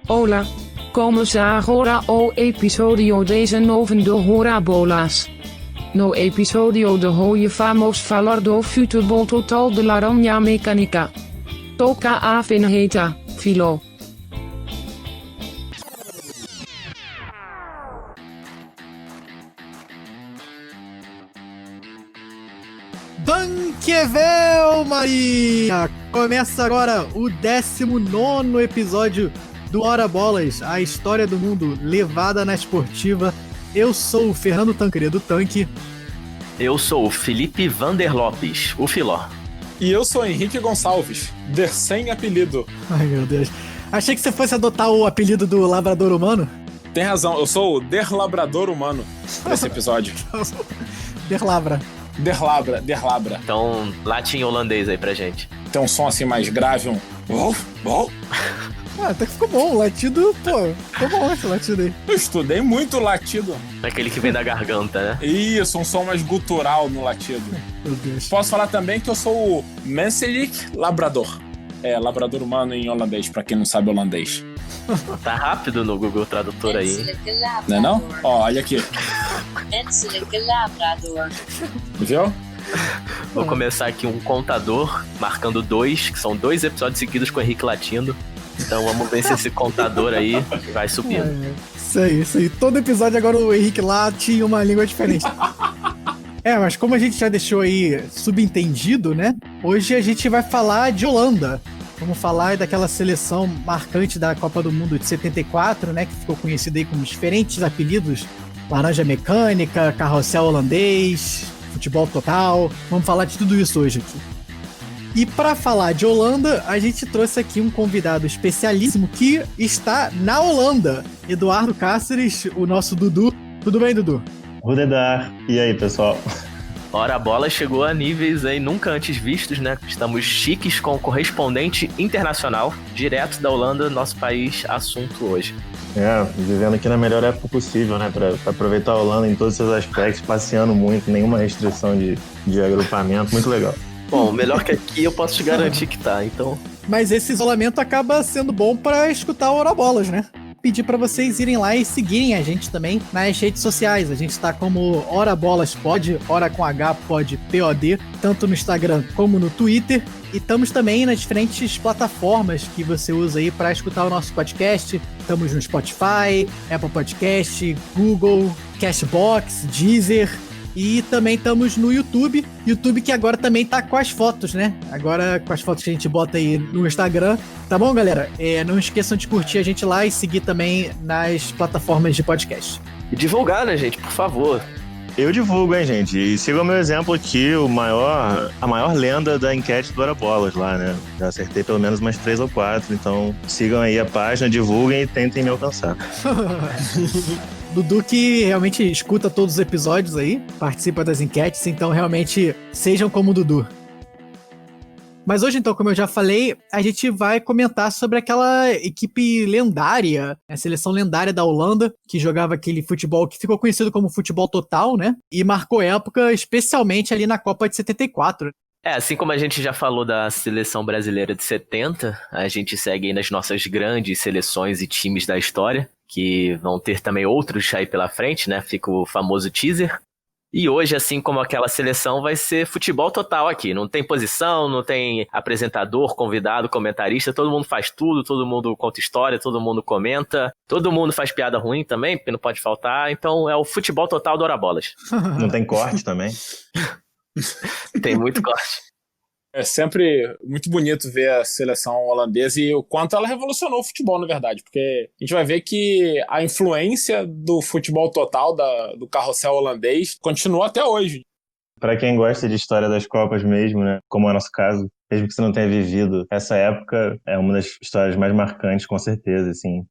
Hola, começa agora o episódio 19 do Horabolas. No episódio de hoje vamos falar do futebol total de Laranja Mecânica. Toca a vinheta, Filo. Banquevel, Maria! Começa agora o 19º episódio do Hora Bolas, a história do mundo levada na esportiva. Eu sou o Fernando Tancredo Tanque. Eu sou o Felipe Vander Lopes, o Filó. E eu sou Henrique Gonçalves, Der Sem Apelido. Ai, meu Deus. Achei que você fosse adotar o apelido do Labrador Humano. Tem razão, eu sou o Der Labrador Humano nesse episódio. Der Labra. Der Labra. Então, latim holandês aí pra gente. Tem um som assim mais grave, um... Ah, até que ficou bom, o latido, pô, ficou bom esse latido aí. Eu estudei muito latido. Aquele que vem da garganta, né? Isso, um som mais gutural no latido. Meu Deus. Posso falar também que eu sou o Menselijk Labrador. É, labrador humano em holandês, pra quem não sabe holandês. Tá rápido no Google Tradutor aí. Não é não? Ó, olha aqui. Menselijke Labrador. Viu? Vou começar aqui um contador, marcando 2, que são 2 episódios seguidos com o Henrique latindo. Então vamos ver se esse contador aí vai subindo. Isso aí. Todo episódio agora o Henrique lá tinha uma língua diferente. Mas como a gente já deixou aí subentendido, né? Hoje a gente vai falar de Holanda. Vamos falar daquela seleção marcante da Copa do Mundo de 74, né? Que ficou conhecida aí com diferentes apelidos. Laranja Mecânica, Carrossel Holandês, Futebol Total. Vamos falar de tudo isso hoje aqui. E para falar de Holanda, a gente trouxe aqui um convidado especialíssimo que está na Holanda. Eduardo Cáceres, o nosso Dudu. Tudo bem, Dudu? Rudedar. E aí, pessoal? Ora, a bola chegou a níveis aí nunca antes vistos, né? Estamos chiques com o correspondente internacional, direto da Holanda, nosso país, assunto hoje. Vivendo aqui na melhor época possível, né? Pra aproveitar a Holanda em todos os seus aspectos, passeando muito, nenhuma restrição de agrupamento, muito legal. Bom, melhor que aqui eu posso te garantir que tá, então... Mas esse isolamento acaba sendo bom para escutar o Hora Bolas, né? Pedir para vocês irem lá e seguirem a gente também nas redes sociais. A gente tá como Hora Bolas Pod, Hora com H Pod, POD, tanto no Instagram como no Twitter. E estamos também nas diferentes plataformas que você usa aí para escutar o nosso podcast. Estamos no Spotify, Apple Podcast, Google, Cashbox, Deezer. E também estamos no YouTube. YouTube que agora também tá com as fotos, né? Agora com as fotos que a gente bota aí no Instagram. Tá bom, galera? Não esqueçam de curtir a gente lá e seguir também nas plataformas de podcast. E divulgar, né, gente? Por favor. Eu divulgo, hein, gente? E sigam o meu exemplo aqui, a maior lenda da enquete do Hora Bolas lá, né? Já acertei pelo menos umas 3 ou 4. Então sigam aí a página, divulguem e tentem me alcançar. Dudu que realmente escuta todos os episódios aí, participa das enquetes, então realmente sejam como o Dudu. Mas hoje, então, como eu já falei, a gente vai comentar sobre aquela equipe lendária, a seleção lendária da Holanda, que jogava aquele futebol que ficou conhecido como futebol total, né? E marcou época, especialmente ali na Copa de 74. Assim como a gente já falou da seleção brasileira de 70, a gente segue aí nas nossas grandes seleções e times da história, que vão ter também outros aí pela frente, né? Fica o famoso teaser. E hoje, assim como aquela seleção, vai ser futebol total aqui. Não tem posição, não tem apresentador, convidado, comentarista. Todo mundo faz tudo, todo mundo conta história, todo mundo comenta. Todo mundo faz piada ruim também, porque não pode faltar. Então é o futebol total do Hora Bolas. Não tem corte também? Tem muito corte. É sempre muito bonito ver a seleção holandesa e o quanto ela revolucionou o futebol, na verdade, porque a gente vai ver que a influência do futebol total, do carrossel holandês, continua até hoje. Para quem gosta de história das Copas mesmo, né, como é o nosso caso, mesmo que você não tenha vivido essa época, é uma das histórias mais marcantes, com certeza, assim.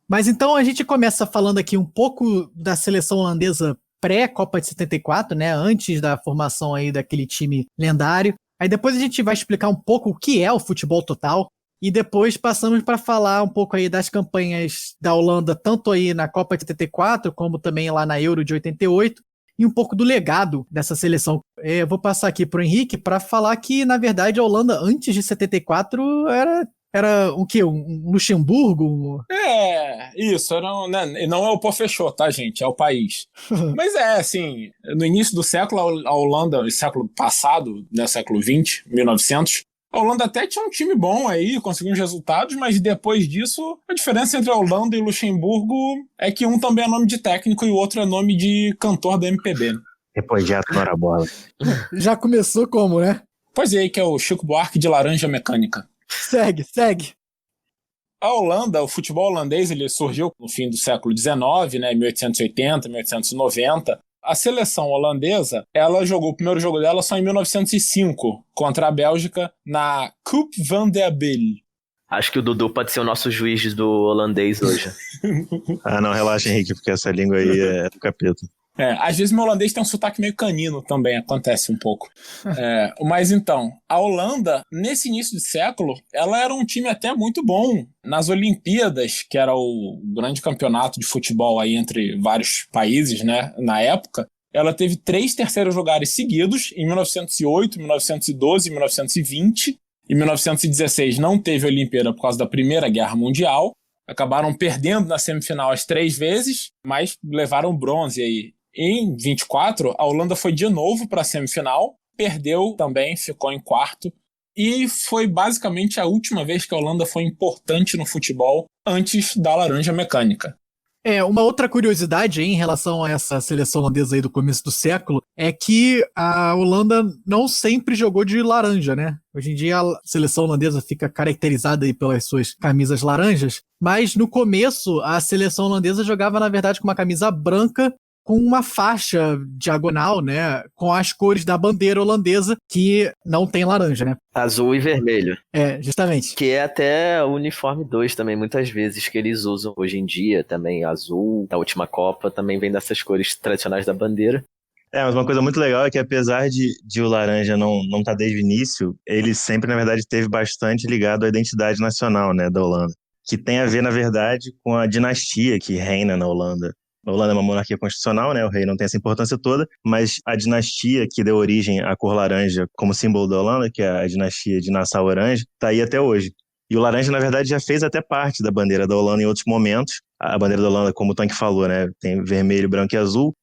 Mas então a gente começa falando aqui um pouco da seleção holandesa pré-Copa de 74, né, antes da formação aí daquele time lendário. Aí depois a gente vai explicar um pouco o que é o futebol total e depois passamos para falar um pouco aí das campanhas da Holanda, tanto aí na Copa de 74 como também lá na Euro de 88 e um pouco do legado dessa seleção. Eu vou passar aqui para o Henrique para falar que, na verdade, a Holanda antes de 74 era Era o quê? Um Luxemburgo? Isso, né, não é o pô fechou, tá, gente? É o país. Mas assim, no início do século, a Holanda, século passado, né, século XX, 1900, a Holanda até tinha um time bom aí, conseguiu uns resultados, mas depois disso, a diferença entre a Holanda e o Luxemburgo é que um também é nome de técnico e o outro é nome de cantor da MPB. Né? Repojato na hora bola. Já começou como, né? Pois é, aí que é o Chico Buarque de Laranja Mecânica. Segue. A Holanda, o futebol holandês, ele surgiu no fim do século XIX, né, 1880, 1890. A seleção holandesa, ela jogou o primeiro jogo dela só em 1905, contra a Bélgica, na Coupe Van der Bille. Acho que o Dudu pode ser o nosso juiz do holandês hoje. Não, relaxa, Henrique, porque essa língua aí é do capeta. Às vezes meu holandês tem um sotaque meio canino também, acontece um pouco. Mas então, a Holanda, nesse início de século, ela era um time até muito bom. Nas Olimpíadas, que era o grande campeonato de futebol aí entre vários países, né, na época, ela teve 3 terceiros lugares seguidos, em 1908, 1912 e 1920. Em 1916 não teve Olimpíada por causa da Primeira Guerra Mundial. Acabaram perdendo na semifinal as 3 vezes, mas levaram bronze aí. Em 24, a Holanda foi de novo para a semifinal, perdeu também, ficou em quarto, e foi basicamente a última vez que a Holanda foi importante no futebol antes da Laranja Mecânica. Uma outra curiosidade em relação a essa seleção holandesa aí do começo do século é que a Holanda não sempre jogou de laranja, né? Hoje em dia a seleção holandesa fica caracterizada aí pelas suas camisas laranjas, mas no começo a seleção holandesa jogava na verdade com uma camisa branca com uma faixa diagonal, né, com as cores da bandeira holandesa, que não tem laranja, né? Azul e vermelho. Justamente. Que é até o uniforme 2 também, muitas vezes, que eles usam hoje em dia, também azul, da última Copa, também vem dessas cores tradicionais da bandeira. Mas uma coisa muito legal é que apesar de o laranja não tá desde o início, ele sempre, na verdade, esteve bastante ligado à identidade nacional, né, da Holanda, que tem a ver, na verdade, com a dinastia que reina na Holanda. A Holanda é uma monarquia constitucional, né? O rei não tem essa importância toda, mas a dinastia que deu origem à cor laranja como símbolo da Holanda, que é a dinastia de Nassau-Orange, está aí até hoje. E o laranja, na verdade, já fez até parte da bandeira da Holanda em outros momentos. A bandeira da Holanda, como o Tanque falou, né? Tem vermelho, branco e azul.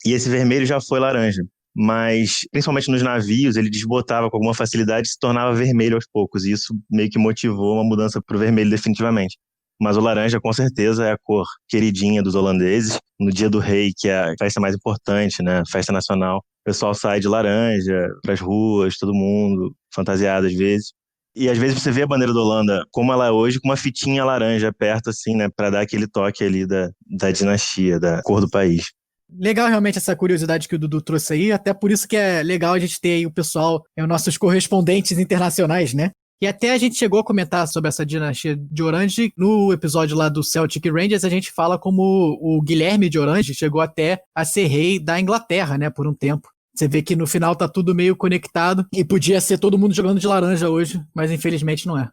E esse vermelho já foi laranja. Mas, principalmente nos navios, ele desbotava com alguma facilidade e se tornava vermelho aos poucos. E isso meio que motivou uma mudança para o vermelho definitivamente. Mas o laranja, com certeza, é a cor queridinha dos holandeses. No dia do rei, que é a festa mais importante, né? Festa nacional. O pessoal sai de laranja para as ruas, todo mundo, fantasiado às vezes. E às vezes você vê a bandeira da Holanda como ela é hoje, com uma fitinha laranja perto, assim, né? Para dar aquele toque ali da dinastia, da cor do país. Legal realmente essa curiosidade que o Dudu trouxe aí, até por isso que é legal a gente ter aí o pessoal, os nossos correspondentes internacionais, né? E até a gente chegou a comentar sobre essa dinastia de Orange no episódio lá do Celtic Rangers, a gente fala como o Guilherme de Orange chegou até a ser rei da Inglaterra, né, por um tempo. Você vê que no final tá tudo meio conectado e podia ser todo mundo jogando de laranja hoje, mas infelizmente não é.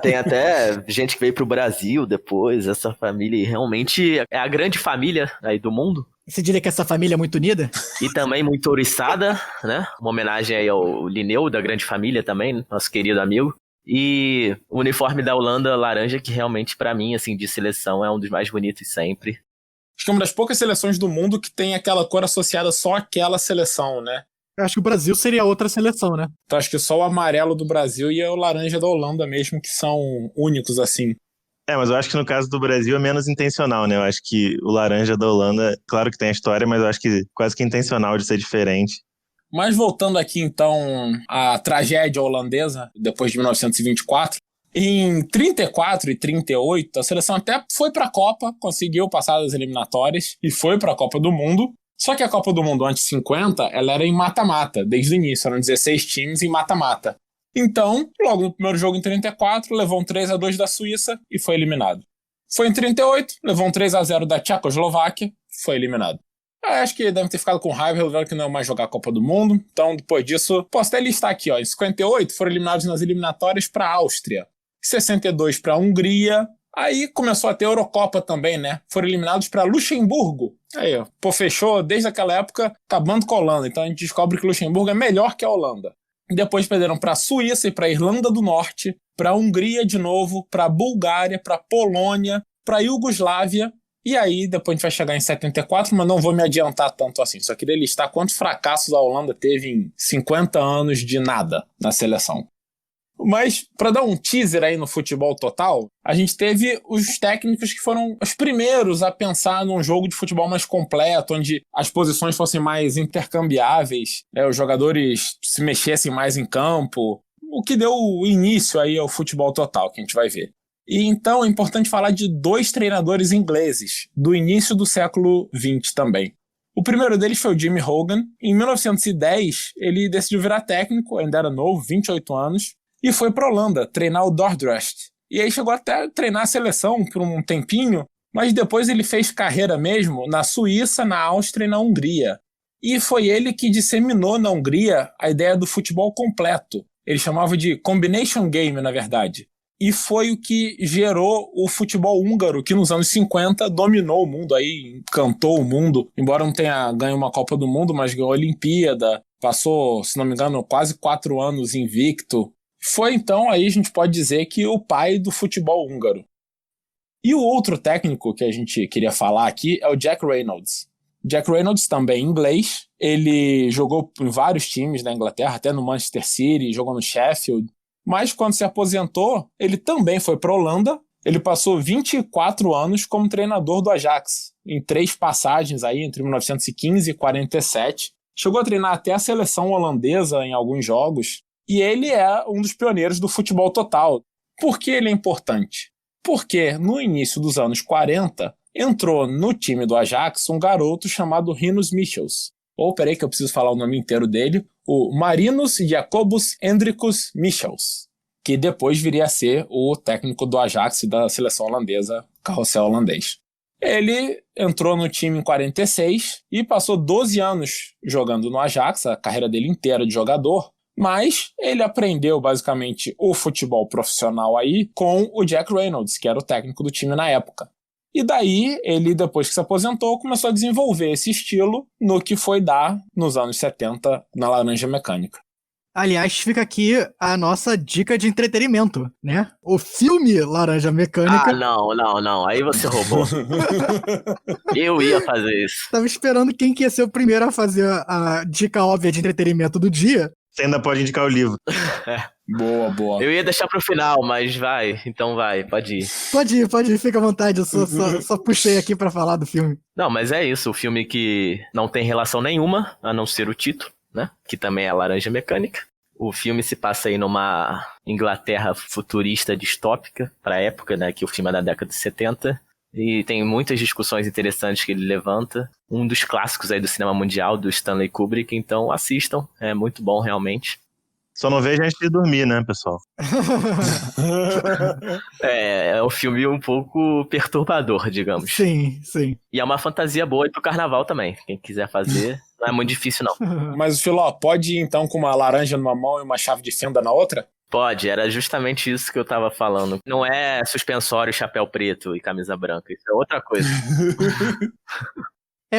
Tem até gente que veio pro Brasil depois, essa família realmente é a grande família aí do mundo. Você diria que essa família é muito unida? E também muito ouriçada, né? Uma homenagem aí ao Linneu, da grande família também, nosso querido amigo. E o uniforme da Holanda laranja, que realmente pra mim, assim, de seleção, é um dos mais bonitos sempre. Acho que é uma das poucas seleções do mundo que tem aquela cor associada só àquela seleção, né? Eu acho que o Brasil seria outra seleção, né? Então acho que só o amarelo do Brasil e o laranja da Holanda mesmo, que são únicos assim. Mas eu acho que no caso do Brasil é menos intencional, né? Eu acho que o laranja da Holanda, claro que tem a história, mas eu acho que quase que intencional de ser diferente. Mas voltando aqui então à tragédia holandesa, depois de 1924, em 34 e 38, a seleção até foi para a Copa, conseguiu passar das eliminatórias e foi para a Copa do Mundo. Só que a Copa do Mundo antes de 50, ela era em mata-mata, desde o início, eram 16 times em mata-mata. Então, logo no primeiro jogo em 34, levou um 3-2 da Suíça e foi eliminado. Foi em 38, levou um 3-0 da Tchecoslováquia, foi eliminado. Acho que devem ter ficado com raiva, resolveram que não ia mais jogar a Copa do Mundo. Então, depois disso, posso até listar aqui, ó. Em 58, foram eliminados nas eliminatórias para a Áustria. Em 62, para a Hungria. Aí começou a ter a Eurocopa também, né? Foram eliminados para Luxemburgo. Aí, ó. Fechou desde aquela época, acabando com a Holanda. Então, a gente descobre que Luxemburgo é melhor que a Holanda. Depois perderam para a Suíça e para a Irlanda do Norte, para a Hungria de novo, para a Bulgária, para a Polônia, para a Iugoslávia. E aí depois a gente vai chegar em 74, mas não vou me adiantar tanto assim. Só queria listar quantos fracassos a Holanda teve em 50 anos de nada na seleção. Mas, para dar um teaser aí no futebol total, a gente teve os técnicos que foram os primeiros a pensar num jogo de futebol mais completo, onde as posições fossem mais intercambiáveis, os jogadores se mexessem mais em campo, o que deu início aí ao futebol total, que a gente vai ver. E então é importante falar de 2 treinadores ingleses, do início do século XX também. O primeiro deles foi o Jimmy Hogan. Em 1910, ele decidiu virar técnico, ainda era novo, 28 anos, e foi para a Holanda treinar o Dordrecht. E aí chegou até a treinar a seleção por um tempinho, mas depois ele fez carreira mesmo na Suíça, na Áustria e na Hungria. E foi ele que disseminou na Hungria a ideia do futebol completo. Ele chamava de combination game, na verdade. E foi o que gerou o futebol húngaro, que nos anos 50 dominou o mundo, aí encantou o mundo. Embora não tenha ganho uma Copa do Mundo, mas ganhou a Olimpíada. Passou, se não me engano, quase 4 anos invicto. Foi então, aí a gente pode dizer que o pai do futebol húngaro. E o outro técnico que a gente queria falar aqui é o Jack Reynolds. Jack Reynolds, também inglês, ele jogou em vários times da Inglaterra, até no Manchester City, jogou no Sheffield. Mas quando se aposentou, ele também foi para a Holanda. Ele passou 24 anos como treinador do Ajax, em 3 passagens aí, entre 1915 e 47. Chegou a treinar até a seleção holandesa em alguns jogos. E ele é um dos pioneiros do futebol total. Por que ele é importante? Porque no início dos anos 40, entrou no time do Ajax um garoto chamado Rinus Michels. Ou, peraí que eu preciso falar o nome inteiro dele. O Marinus Jacobus Hendrikus Michels, que depois viria a ser o técnico do Ajax e da seleção holandesa, carrossel holandês. Ele entrou no time em 46 e passou 12 anos jogando no Ajax, a carreira dele inteira de jogador. Mas ele aprendeu basicamente o futebol profissional aí com o Jack Reynolds, que era o técnico do time na época. E daí, ele, depois que se aposentou, começou a desenvolver esse estilo no que foi dar, nos anos 70, na Laranja Mecânica. Aliás, fica aqui a nossa dica de entretenimento, né? O filme Laranja Mecânica. Ah, não. Aí você roubou. Eu ia fazer isso. Tava esperando quem que ia ser o primeiro a fazer a dica óbvia de entretenimento do dia. Você ainda pode indicar o livro. Boa. Eu ia deixar pro final, mas vai. Então vai, pode ir. Pode ir, fica à vontade. Eu só puxei aqui pra falar do filme. Não, mas é isso. O filme que não tem relação nenhuma, a não ser o título, né? Que também é Laranja Mecânica. O filme se passa aí numa Inglaterra futurista distópica, pra época, né? Que o filme é da década de 70. E tem muitas discussões interessantes que ele levanta. Um dos clássicos aí do cinema mundial, do Stanley Kubrick. Então assistam, é muito bom realmente. Só não vejo antes de dormir, né, pessoal? É um filme um pouco perturbador, digamos. Sim. E é uma fantasia boa pro carnaval também. Quem quiser fazer, não é muito difícil não. Mas o Filó, pode ir então com uma laranja numa mão e uma chave de fenda na outra? Pode, era justamente isso que eu tava falando. Não é suspensório, chapéu preto e camisa branca, isso é outra coisa.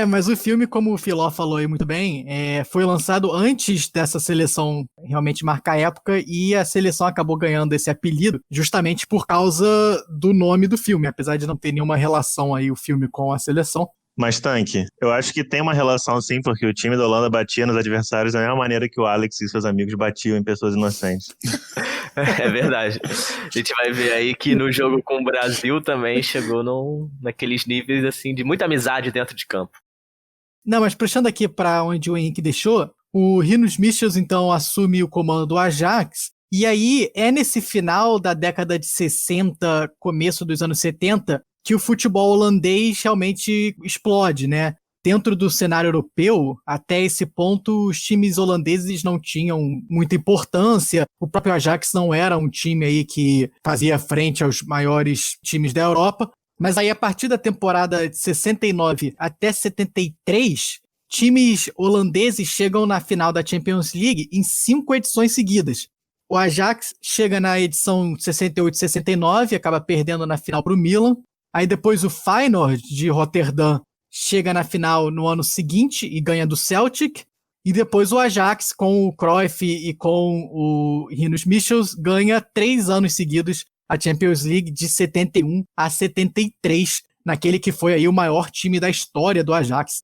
Mas o filme, como o Filó falou aí muito bem, foi lançado antes dessa seleção realmente marcar a época, e a seleção acabou ganhando esse apelido justamente por causa do nome do filme, apesar de não ter nenhuma relação aí o filme com a seleção. Mas, Tanque, eu acho que tem uma relação sim, porque o time da Holanda batia nos adversários da mesma maneira que o Alex e seus amigos batiam em pessoas inocentes. É verdade. A gente vai ver aí que no jogo com o Brasil também chegou naqueles níveis assim de muita amizade dentro de campo. Não, mas puxando aqui para onde o Henrique deixou, o Rinus Michels então assume o comando do Ajax, e aí é nesse final da década de 60, começo dos anos 70, que o futebol holandês realmente explode, né? Dentro do cenário europeu, até esse ponto, os times holandeses não tinham muita importância. O próprio Ajax não era um time aí que fazia frente aos maiores times da Europa. Mas aí, a partir da temporada de 69 até 73, times holandeses chegam na final da Champions League em 5 edições seguidas. O Ajax chega na edição 68-69, acaba perdendo na final para o Milan. Aí depois o Feyenoord de Roterdã chega na final no ano seguinte e ganha do Celtic. E depois o Ajax, com o Cruyff e com o Rinus Michels, ganha 3 anos seguidos a Champions League de 71 a 73, naquele que foi aí o maior time da história do Ajax.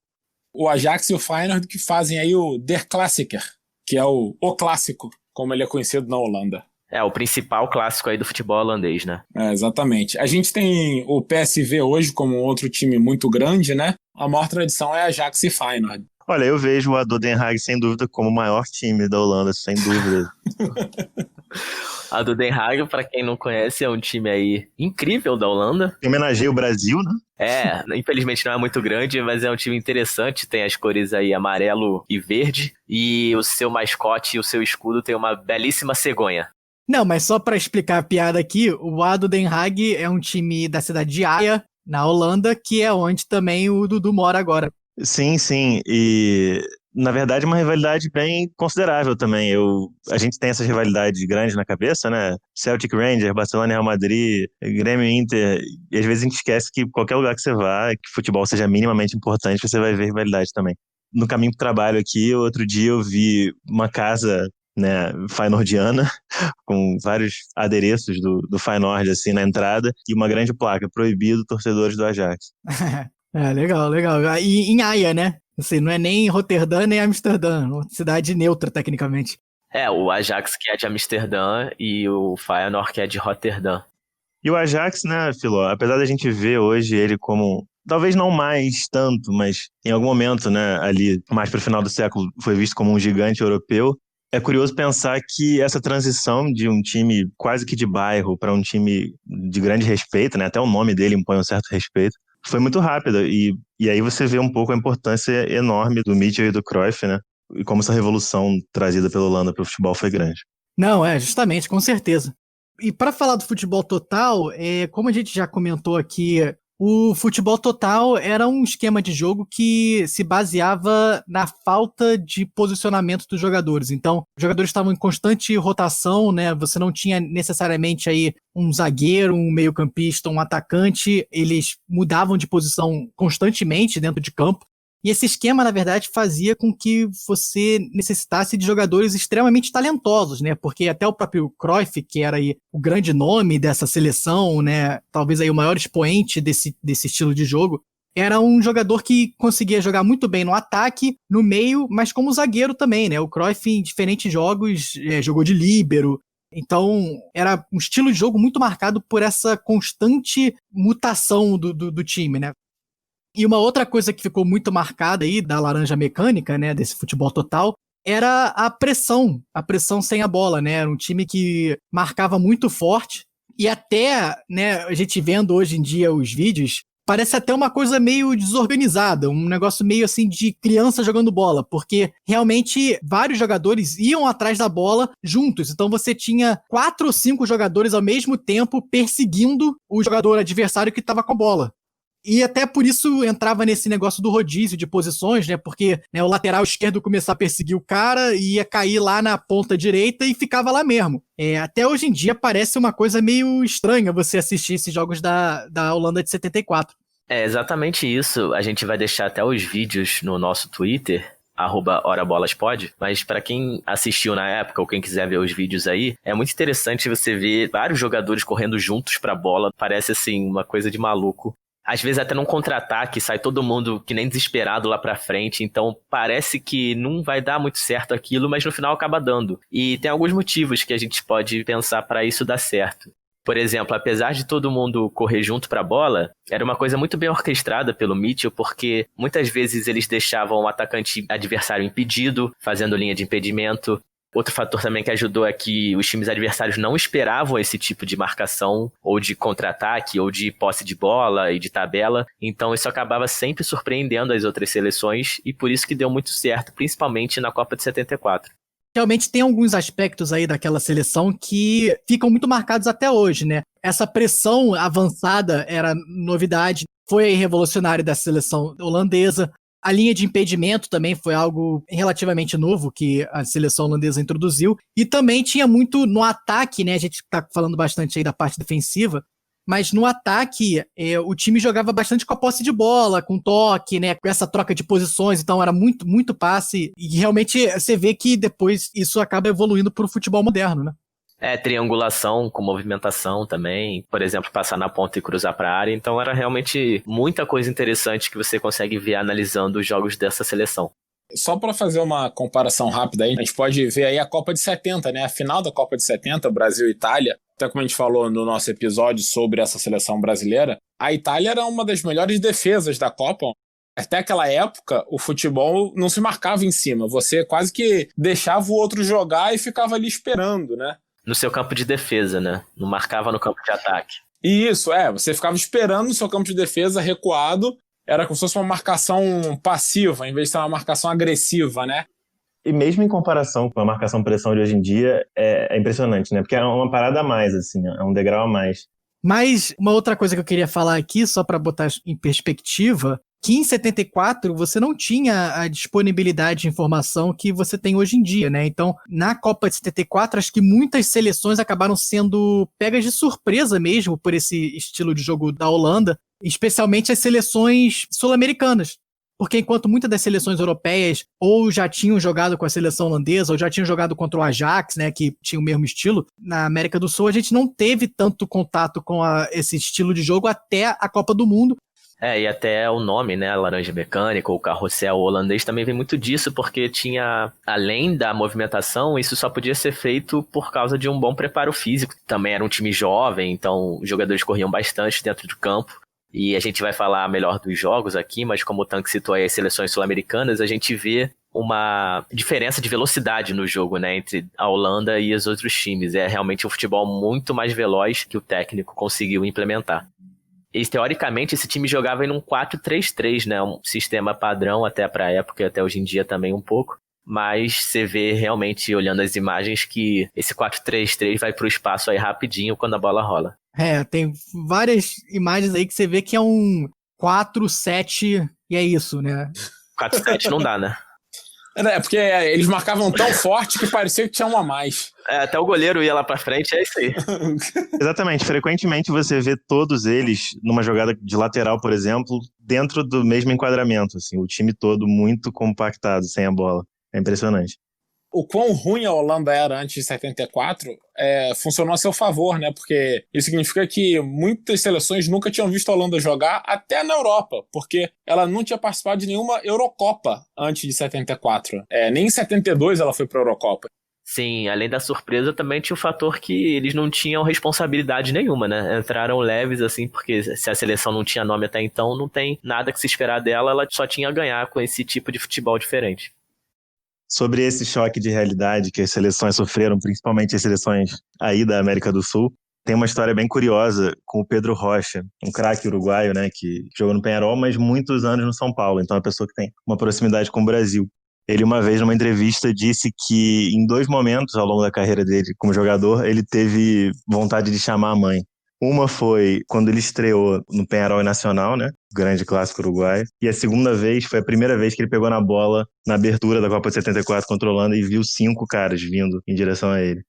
O Ajax e o Feyenoord que fazem aí o Der Klassiker, que é o clássico, como ele é conhecido na Holanda. É, o principal clássico aí do futebol holandês, né? Exatamente. A gente tem o PSV hoje como outro time muito grande, né? A maior tradição é Ajax e Feyenoord. Olha, eu vejo o ADO Den Haag, sem dúvida, como o maior time da Holanda, sem dúvida. A do Den Haag, pra quem não conhece, é um time aí incrível da Holanda. Homenageia o Brasil, né? Infelizmente não é muito grande, mas é um time interessante. Tem as cores aí amarelo e verde. E o seu mascote e o seu escudo tem uma belíssima cegonha. Não, mas só para explicar a piada aqui, o ADO Den Haag é um time da cidade de Haia, na Holanda, que é onde também o Dudu mora agora. Sim, sim. E, na verdade, uma rivalidade bem considerável também. A gente tem essas rivalidades grandes na cabeça, né? Celtic Rangers, Barcelona e Real Madrid, Grêmio e Inter. E às vezes a gente esquece que qualquer lugar que você vá, que futebol seja minimamente importante, você vai ver rivalidade também. No caminho pro trabalho aqui, outro dia eu vi uma casa, né, feyenoordiana, com vários adereços do Feyenoord assim na entrada e uma grande placa: proibido torcedores do Ajax. Legal, legal. E em Haia, né? Assim, não é nem Roterdã nem Amsterdã, uma cidade neutra, tecnicamente. O Ajax que é de Amsterdã e o Feyenoord que é de Roterdã. E o Ajax, né, Filó, apesar da gente ver hoje ele como, talvez não mais tanto, mas em algum momento, né, ali mais para o final do século, foi visto como um gigante europeu. É curioso pensar que essa transição de um time quase que de bairro para um time de grande respeito, né, até o nome dele impõe um certo respeito, foi muito rápida. E aí você vê um pouco a importância enorme do Mitchell e do Cruyff, né, e como essa revolução trazida pela Holanda para o futebol foi grande. Não, justamente, com certeza. E para falar do futebol total, como a gente já comentou aqui, o futebol total era um esquema de jogo que se baseava na falta de posicionamento dos jogadores. Então, os jogadores estavam em constante rotação, né? Você não tinha necessariamente aí um zagueiro, um meio-campista, um atacante. Eles mudavam de posição constantemente dentro de campo. E esse esquema, na verdade, fazia com que você necessitasse de jogadores extremamente talentosos, né? Porque até o próprio Cruyff, que era aí o grande nome dessa seleção, né? Talvez aí o maior expoente desse estilo de jogo, era um jogador que conseguia jogar muito bem no ataque, no meio, mas como zagueiro também, né? O Cruyff, em diferentes jogos, jogou de líbero. Então, era um estilo de jogo muito marcado por essa constante mutação do time, né? E uma outra coisa que ficou muito marcada aí da laranja mecânica, né, desse futebol total, era a pressão sem a bola, né? Era um time que marcava muito forte e até, né, a gente vendo hoje em dia os vídeos, parece até uma coisa meio desorganizada, um negócio meio assim de criança jogando bola, porque realmente vários jogadores iam atrás da bola juntos, então você tinha 4 ou 5 jogadores ao mesmo tempo perseguindo o jogador adversário que estava com a bola. E até por isso entrava nesse negócio do rodízio de posições, né? Porque, né, o lateral esquerdo começava a perseguir o cara e ia cair lá na ponta direita e ficava lá mesmo. Até hoje em dia parece uma coisa meio estranha você assistir esses jogos da Holanda de 74. É exatamente isso. A gente vai deixar até os vídeos no nosso Twitter, @orabolaspod, mas para quem assistiu na época ou quem quiser ver os vídeos aí, é muito interessante você ver vários jogadores correndo juntos pra bola. Parece assim uma coisa de maluco. Às vezes até num contra-ataque sai todo mundo que nem desesperado lá pra frente, então parece que não vai dar muito certo aquilo, mas no final acaba dando. E tem alguns motivos que a gente pode pensar para isso dar certo. Por exemplo, apesar de todo mundo correr junto pra bola, era uma coisa muito bem orquestrada pelo Mitchell, porque muitas vezes eles deixavam o atacante adversário impedido, fazendo linha de impedimento. Outro fator também que ajudou é que os times adversários não esperavam esse tipo de marcação, ou de contra-ataque, ou de posse de bola e de tabela. Então isso acabava sempre surpreendendo as outras seleções, e por isso que deu muito certo, principalmente na Copa de 74. Realmente tem alguns aspectos aí daquela seleção que ficam muito marcados até hoje, né? Essa pressão avançada era novidade, foi revolucionário da seleção holandesa. A linha de impedimento também foi algo relativamente novo que a seleção holandesa introduziu. E também tinha muito no ataque, né? A gente tá falando bastante aí da parte defensiva. Mas no ataque, o time jogava bastante com a posse de bola, com toque, né? Com essa troca de posições, então era muito, muito passe. E realmente você vê que depois isso acaba evoluindo pro futebol moderno, né? Triangulação com movimentação também, por exemplo, passar na ponta e cruzar para a área, então era realmente muita coisa interessante que você consegue ver analisando os jogos dessa seleção. Só para fazer uma comparação rápida aí, a gente pode ver aí a Copa de 70, né? A final da Copa de 70, Brasil e Itália, até como a gente falou no nosso episódio sobre essa seleção brasileira, a Itália era uma das melhores defesas da Copa. Até aquela época, o futebol não se marcava em cima, você quase que deixava o outro jogar e ficava ali esperando, né? No seu campo de defesa, né? Não marcava no campo de ataque. Isso, você ficava esperando no seu campo de defesa recuado, era como se fosse uma marcação passiva, em vez de ser uma marcação agressiva, né? E mesmo em comparação com a marcação-pressão de hoje em dia, é impressionante, né? Porque é uma parada a mais, assim, é um degrau a mais. Mas uma outra coisa que eu queria falar aqui, só para botar em perspectiva, que em 74 você não tinha a disponibilidade de informação que você tem hoje em dia, né? Então, na Copa de 74, acho que muitas seleções acabaram sendo pegas de surpresa mesmo por esse estilo de jogo da Holanda, especialmente as seleções sul-americanas. Porque enquanto muitas das seleções europeias ou já tinham jogado com a seleção holandesa, ou já tinham jogado contra o Ajax, né, que tinha o mesmo estilo, na América do Sul a gente não teve tanto contato com esse estilo de jogo até a Copa do Mundo. E até o nome, né, Laranja Mecânica ou Carrossel holandês também vem muito disso, porque tinha, além da movimentação, isso só podia ser feito por causa de um bom preparo físico. Também era um time jovem, então os jogadores corriam bastante dentro do campo. E a gente vai falar melhor dos jogos aqui, mas como o Tanque citou aí as seleções sul-americanas, a gente vê uma diferença de velocidade no jogo, né, entre a Holanda e os outros times. É realmente um futebol muito mais veloz que o técnico conseguiu implementar. E, teoricamente, esse time jogava em um 4-3-3, né? Um sistema padrão até para a época e até hoje em dia também um pouco. Mas você vê realmente, olhando as imagens, que esse 4-3-3 vai pro espaço aí rapidinho quando a bola rola. Tem várias imagens aí que você vê que é um 4-7 e é isso, né? 4-7 não dá, né? Porque eles marcavam tão forte que parecia que tinha um a mais. Até o goleiro ia lá pra frente, é isso aí. Exatamente, frequentemente você vê todos eles numa jogada de lateral, por exemplo, dentro do mesmo enquadramento, assim, o time todo muito compactado, sem a bola. É impressionante. O quão ruim a Holanda era antes de 74 funcionou a seu favor, né? Porque isso significa que muitas seleções nunca tinham visto a Holanda jogar até na Europa, porque ela não tinha participado de nenhuma Eurocopa antes de 74. Nem em 72 ela foi para a Eurocopa. Sim, além da surpresa, também tinha o fator que eles não tinham responsabilidade nenhuma, né? Entraram leves, assim, porque se a seleção não tinha nome até então, não tem nada que se esperar dela, ela só tinha a ganhar com esse tipo de futebol diferente. Sobre esse choque de realidade que as seleções sofreram, principalmente as seleções aí da América do Sul, tem uma história bem curiosa com o Pedro Rocha, um craque uruguaio, né, que jogou no Peñarol, mas muitos anos no São Paulo, então é uma pessoa que tem uma proximidade com o Brasil. Ele uma vez numa entrevista disse que em 2 momentos ao longo da carreira dele como jogador, ele teve vontade de chamar a mãe. Uma foi quando ele estreou no Peñarol e Nacional, né? Grande clássico uruguaio. E a segunda vez foi a primeira vez que ele pegou na bola na abertura da Copa de 74 contra a Holanda e viu 5 caras vindo em direção a ele.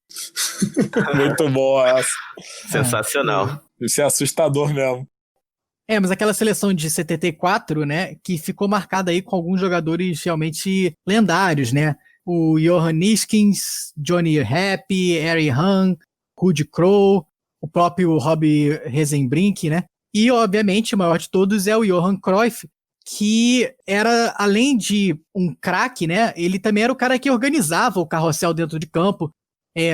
Muito boa essa. Sensacional. Isso é assustador mesmo. Mas aquela seleção de 74, né, que ficou marcada aí com alguns jogadores realmente lendários, né? O Johan Niskins, Johnny Happy, Harry Hahn, Ruud Krol, o próprio Rob Rezenbrink, né? E, obviamente, o maior de todos é o Johan Cruyff, que era, além de um craque, né? Ele também era o cara que organizava o carrossel dentro de campo.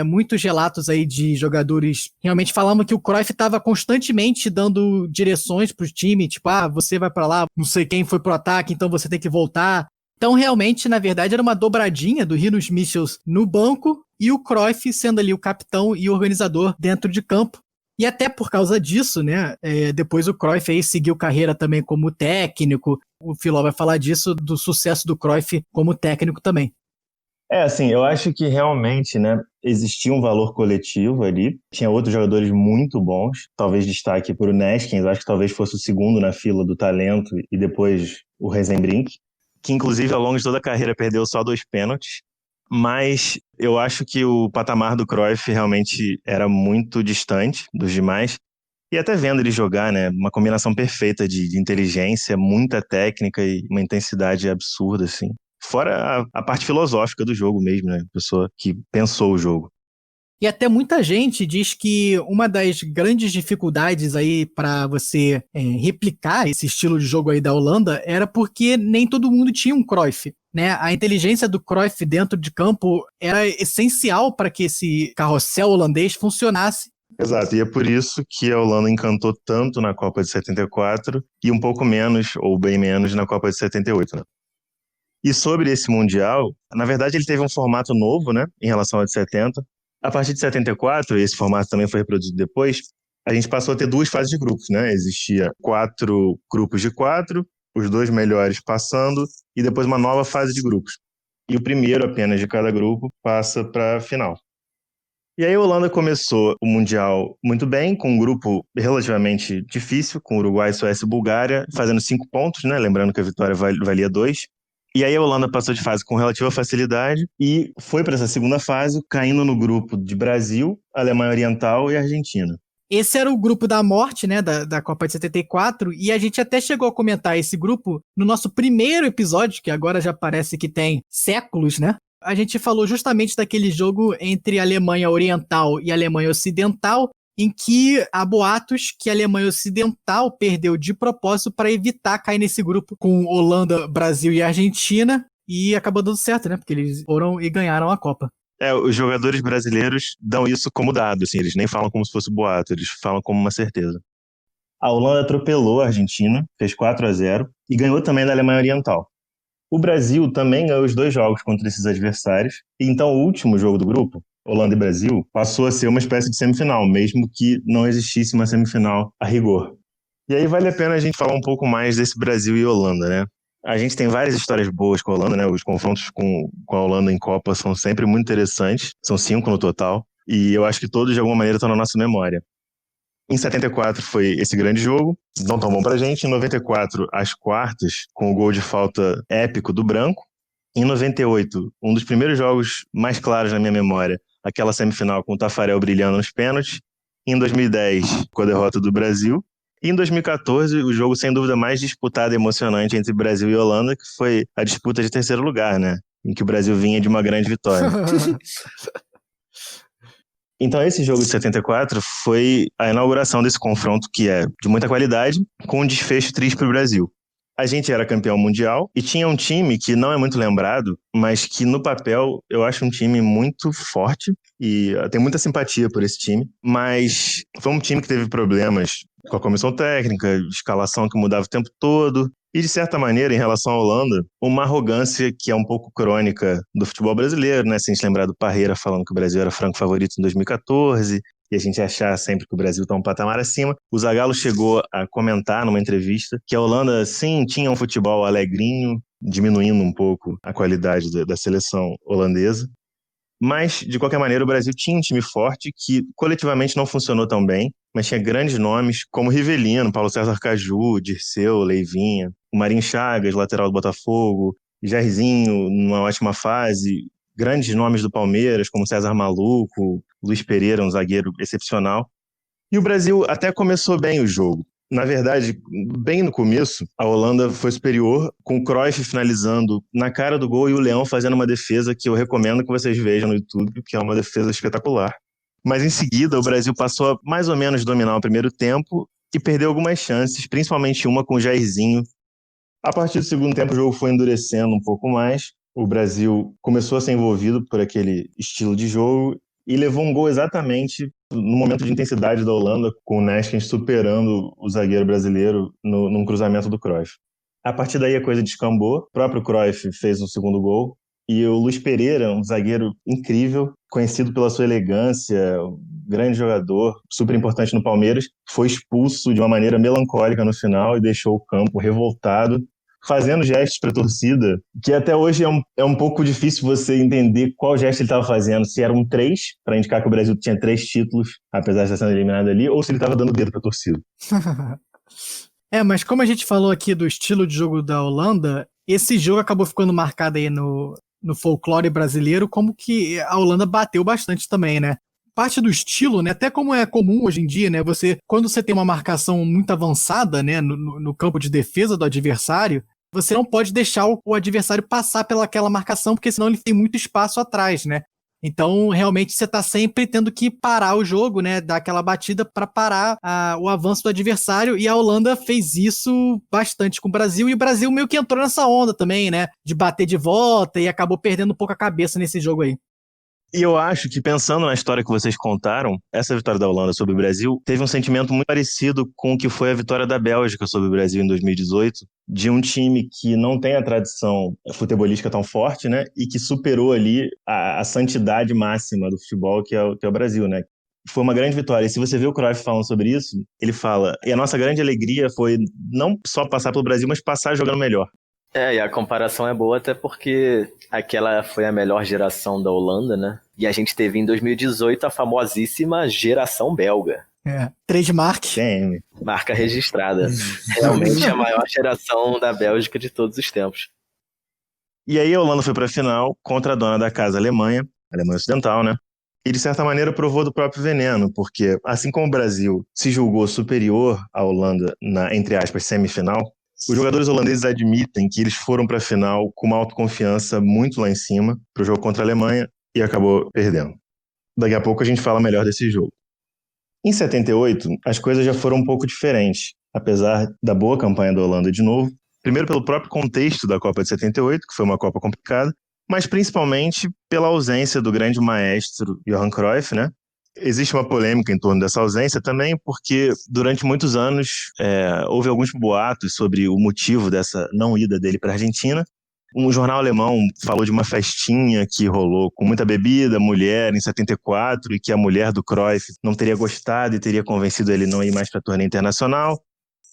Muitos relatos aí de jogadores realmente falavam que o Cruyff estava constantemente dando direções pro time, tipo, você vai para lá, não sei quem foi pro ataque, então você tem que voltar. Então, realmente, na verdade, era uma dobradinha do Rinus Michels no banco e o Cruyff sendo ali o capitão e o organizador dentro de campo. E até por causa disso, né, depois o Cruyff aí seguiu carreira também como técnico. O Filó vai falar disso, do sucesso do Cruyff como técnico também. Assim, eu acho que realmente, né, existia um valor coletivo ali. Tinha outros jogadores muito bons. Talvez destaque por o Neskins, acho que talvez fosse o segundo na fila do talento e depois o Rezenbrink, que inclusive ao longo de toda a carreira perdeu só 2 pênaltis. Mas eu acho que o patamar do Cruyff realmente era muito distante dos demais. E até vendo ele jogar, né? Uma combinação perfeita de inteligência, muita técnica e uma intensidade absurda, assim. Fora a parte filosófica do jogo mesmo, né? A pessoa que pensou o jogo. E até muita gente diz que uma das grandes dificuldades aí para você replicar esse estilo de jogo aí da Holanda era porque nem todo mundo tinha um Cruyff, né? A inteligência do Cruyff dentro de campo era essencial para que esse carrossel holandês funcionasse. Exato, e é por isso que a Holanda encantou tanto na Copa de 74 e um pouco menos, ou bem menos, na Copa de 78, né? E sobre esse Mundial, na verdade ele teve um formato novo, né, em relação ao de 70. A partir de 74, e esse formato também foi reproduzido depois, a gente passou a ter 2 fases de grupos, né? Existia 4 grupos de 4, os 2 melhores passando, e depois uma nova fase de grupos. E o primeiro apenas de cada grupo passa para a final. E aí a Holanda começou o Mundial muito bem, com um grupo relativamente difícil, com Uruguai, Suécia e Bulgária, fazendo 5 pontos, né? Lembrando que a vitória valia 2. E aí a Holanda passou de fase com relativa facilidade e foi para essa segunda fase, caindo no grupo de Brasil, Alemanha Oriental e Argentina. Esse era o grupo da morte, né, da Copa de 74, e a gente até chegou a comentar esse grupo no nosso primeiro episódio, que agora já parece que tem séculos, né? A gente falou justamente daquele jogo entre a Alemanha Oriental e a Alemanha Ocidental, em que há boatos que a Alemanha Ocidental perdeu de propósito para evitar cair nesse grupo com Holanda, Brasil e Argentina, e acabou dando certo, né? Porque eles foram e ganharam a Copa. Os jogadores brasileiros dão isso como dado, assim, eles nem falam como se fosse boato, eles falam como uma certeza. A Holanda atropelou a Argentina, fez 4-0 e ganhou também da Alemanha Oriental. O Brasil também ganhou os 2 jogos contra esses adversários, e então o último jogo do grupo, Holanda e Brasil, passou a ser uma espécie de semifinal, mesmo que não existisse uma semifinal a rigor. E aí vale a pena a gente falar um pouco mais desse Brasil e Holanda, né? A gente tem várias histórias boas com a Holanda, né? Os confrontos com a Holanda em Copa são sempre muito interessantes, são 5 no total, e eu acho que todos de alguma maneira estão na nossa memória. Em 74 foi esse grande jogo, não tão bom pra gente. Em 94, as quartas, com o gol de falta épico do Branco. Em 98, um dos primeiros jogos mais claros na minha memória, aquela semifinal com o Tafarel brilhando nos pênaltis. Em 2010, com a derrota do Brasil. E em 2014, o jogo sem dúvida mais disputado e emocionante entre Brasil e Holanda, que foi a disputa de terceiro lugar, né? Em que o Brasil vinha de uma grande vitória. Então esse jogo de 74 foi a inauguração desse confronto que é de muita qualidade, com um desfecho triste para o Brasil. A gente era campeão mundial e tinha um time que não é muito lembrado, mas que no papel eu acho um time muito forte e eu tenho muita simpatia por esse time, mas foi um time que teve problemas com a comissão técnica, escalação que mudava o tempo todo. E, de certa maneira, em relação à Holanda, uma arrogância que é um pouco crônica do futebol brasileiro, né? Se a gente lembrar do Parreira falando que o Brasil era franco favorito em 2014, e a gente achar sempre que o Brasil está um patamar acima. O Zagallo chegou a comentar numa entrevista que a Holanda, sim, tinha um futebol alegrinho, diminuindo um pouco a qualidade da seleção holandesa. Mas, de qualquer maneira, o Brasil tinha um time forte que coletivamente não funcionou tão bem, mas tinha grandes nomes como Rivelino, Paulo César Caju, Dirceu, Leivinha, o Marinho Chagas, lateral do Botafogo, Jairzinho, numa ótima fase, grandes nomes do Palmeiras, como César Maluco, Luiz Pereira, um zagueiro excepcional. E o Brasil até começou bem o jogo. Na verdade, bem no começo, a Holanda foi superior, com o Cruyff finalizando na cara do gol e o Leão fazendo uma defesa que eu recomendo que vocês vejam no YouTube, que é uma defesa espetacular. Mas em seguida, o Brasil passou a mais ou menos dominar o primeiro tempo e perdeu algumas chances, principalmente uma com o Jairzinho. A partir do segundo tempo, o jogo foi endurecendo um pouco mais. O Brasil começou a ser envolvido por aquele estilo de jogo e levou um gol exatamente no momento de intensidade da Holanda, com o Neeskens superando o zagueiro brasileiro num cruzamento do Cruyff. A partir daí a coisa descambou, o próprio Cruyff fez o segundo gol, e o Luiz Pereira, um zagueiro incrível, conhecido pela sua elegância, um grande jogador, super importante no Palmeiras, foi expulso de uma maneira melancólica no final e deixou o campo revoltado, fazendo gestos para a torcida, que até hoje é um pouco difícil você entender qual gesto ele estava fazendo, se era um 3, para indicar que o Brasil tinha 3 títulos, apesar de estar sendo eliminado ali, ou se ele estava dando dedo para a torcida. Mas como a gente falou aqui do estilo de jogo da Holanda, esse jogo acabou ficando marcado aí no folclore brasileiro, como que a Holanda bateu bastante também, né? parte do estilo, né? Até como é comum hoje em dia, né? Quando você tem uma marcação muito avançada, né? No campo de defesa do adversário, você não pode deixar o adversário passar pelaquela marcação, porque senão ele tem muito espaço atrás, né? Então, realmente, você tá sempre tendo que parar o jogo, né? Dar aquela batida para parar o avanço do adversário. E a Holanda fez isso bastante com o Brasil. E o Brasil meio que entrou nessa onda também, né? De bater de volta e acabou perdendo um pouco a cabeça nesse jogo aí. E eu acho que, pensando na história que vocês contaram, essa vitória da Holanda sobre o Brasil teve um sentimento muito parecido com o que foi a vitória da Bélgica sobre o Brasil em 2018, de um time que não tem a tradição futebolística tão forte, né, e que superou ali a santidade máxima do futebol, que é o Brasil, né. Foi uma grande vitória. E se você vê o Cruyff falando sobre isso, ele fala, e a nossa grande alegria foi não só passar pelo Brasil, mas passar jogando melhor. E a comparação é boa até porque aquela foi a melhor geração da Holanda, né? E a gente teve em 2018 a famosíssima geração belga. Trademark. TM. Marca registrada. Realmente a maior geração da Bélgica de todos os tempos. E aí a Holanda foi para a final contra a dona da casa, a Alemanha Ocidental, né? E de certa maneira provou do próprio veneno, porque assim como o Brasil se julgou superior à Holanda na, entre aspas, semifinal, os jogadores holandeses admitem que eles foram para a final com uma autoconfiança muito lá em cima para o jogo contra a Alemanha e acabou perdendo. Daqui a pouco a gente fala melhor desse jogo. Em 78, as coisas já foram um pouco diferentes, apesar da boa campanha da Holanda de novo. Primeiro pelo próprio contexto da Copa de 78, que foi uma Copa complicada, mas principalmente pela ausência do grande maestro Johan Cruyff, né? Existe uma polêmica em torno dessa ausência também, porque durante muitos anos houve alguns boatos sobre o motivo dessa não ida dele para a Argentina. Um jornal alemão falou de uma festinha que rolou com muita bebida, mulher, em 74, e que a mulher do Cruyff não teria gostado e teria convencido ele a não ir mais para a turnê internacional.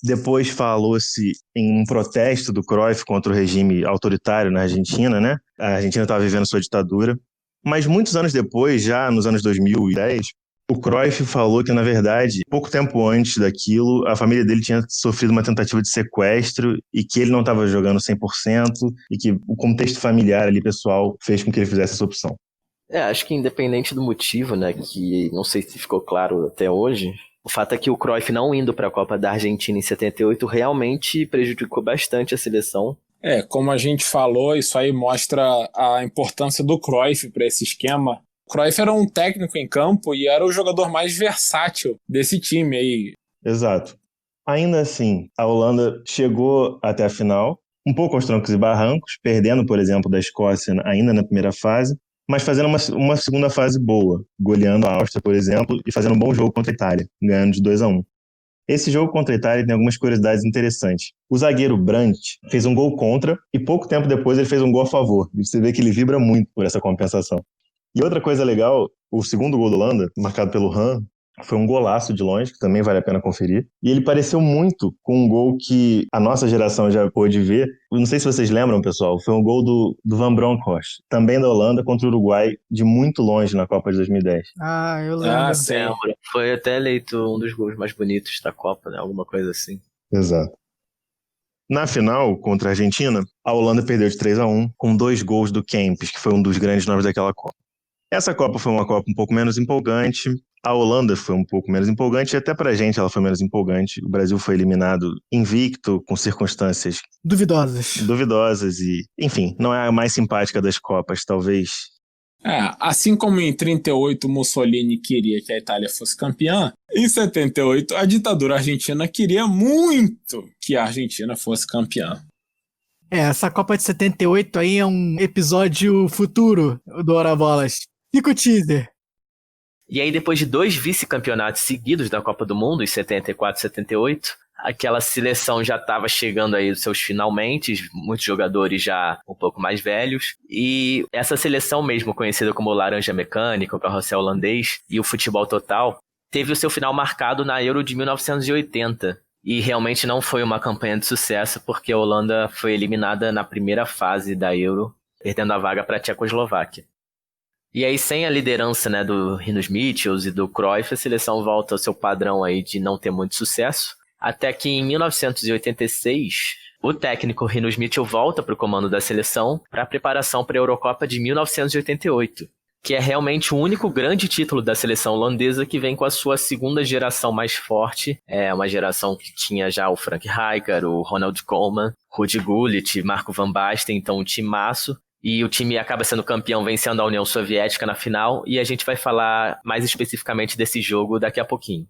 Depois falou-se em um protesto do Cruyff contra o regime autoritário na Argentina, né? A Argentina estava vivendo sua ditadura. Mas muitos anos depois, já nos anos 2010, o Cruyff falou que, na verdade, pouco tempo antes daquilo, a família dele tinha sofrido uma tentativa de sequestro e que ele não estava jogando 100% e que o contexto familiar ali, pessoal, fez com que ele fizesse essa opção. Acho que independente do motivo, né, que não sei se ficou claro até hoje, o fato é que o Cruyff não indo para a Copa da Argentina em 78 realmente prejudicou bastante a seleção. Como a gente falou, isso aí mostra a importância do Cruyff para esse esquema. O Cruyff era um técnico em campo e era o jogador mais versátil desse time aí. Exato. Ainda assim, a Holanda chegou até a final, um pouco aos trancos e barrancos, perdendo, por exemplo, da Escócia ainda na primeira fase, mas fazendo uma segunda fase boa, goleando a Áustria, por exemplo, e fazendo um bom jogo contra a Itália, ganhando de 2-1. Esse jogo contra a Itália tem algumas curiosidades interessantes. O zagueiro Brandt fez um gol contra e pouco tempo depois ele fez um gol a favor. E você vê que ele vibra muito por essa compensação. E outra coisa legal, o segundo gol da Holanda, marcado pelo Han, foi um golaço de longe, que também vale a pena conferir. E ele pareceu muito com um gol que a nossa geração já pôde ver. Não sei se vocês lembram, pessoal, foi um gol do Van Bronckhorst, também da Holanda, contra o Uruguai, de muito longe na Copa de 2010. Eu lembro. Lembro. Foi até eleito um dos gols mais bonitos da Copa, né? Alguma coisa assim. Exato. Na final, contra a Argentina, a Holanda perdeu de 3-1, com 2 gols do Kempis, que foi um dos grandes nomes daquela Copa. Essa Copa foi uma Copa um pouco menos empolgante, a Holanda foi um pouco menos empolgante, e até pra gente ela foi menos empolgante. O Brasil foi eliminado invicto, com circunstâncias duvidosas e, enfim, não é a mais simpática das Copas, talvez. Assim como em 38 Mussolini queria que a Itália fosse campeã, em 78 a ditadura argentina queria muito que a Argentina fosse campeã. Essa Copa de 78 aí é um episódio futuro do Ora Bolas. Fica o teaser. E aí, depois de 2 vice-campeonatos seguidos da Copa do Mundo, em 74 e 78, aquela seleção já estava chegando aí dos seus finalmente, muitos jogadores já um pouco mais velhos, e essa seleção mesmo, conhecida como Laranja Mecânica, o carrossel holandês e o futebol total, teve o seu final marcado na Euro de 1980, e realmente não foi uma campanha de sucesso, porque a Holanda foi eliminada na primeira fase da Euro, perdendo a vaga para a Tchecoslováquia. E aí, sem a liderança, né, do Rinus Michels e do Cruyff, a seleção volta ao seu padrão aí de não ter muito sucesso, até que em 1986, o técnico Rinus Michels volta para o comando da seleção para a preparação para a Eurocopa de 1988. que é realmente o único grande título da seleção holandesa que vem com a sua segunda geração mais forte. É uma geração que tinha já o Frank Rijkaard, o Ronald Koeman, Ruud Gullit, Marco van Basten, então um timaço. E o time acaba sendo campeão, vencendo a União Soviética na final, e a gente vai falar mais especificamente desse jogo daqui a pouquinho.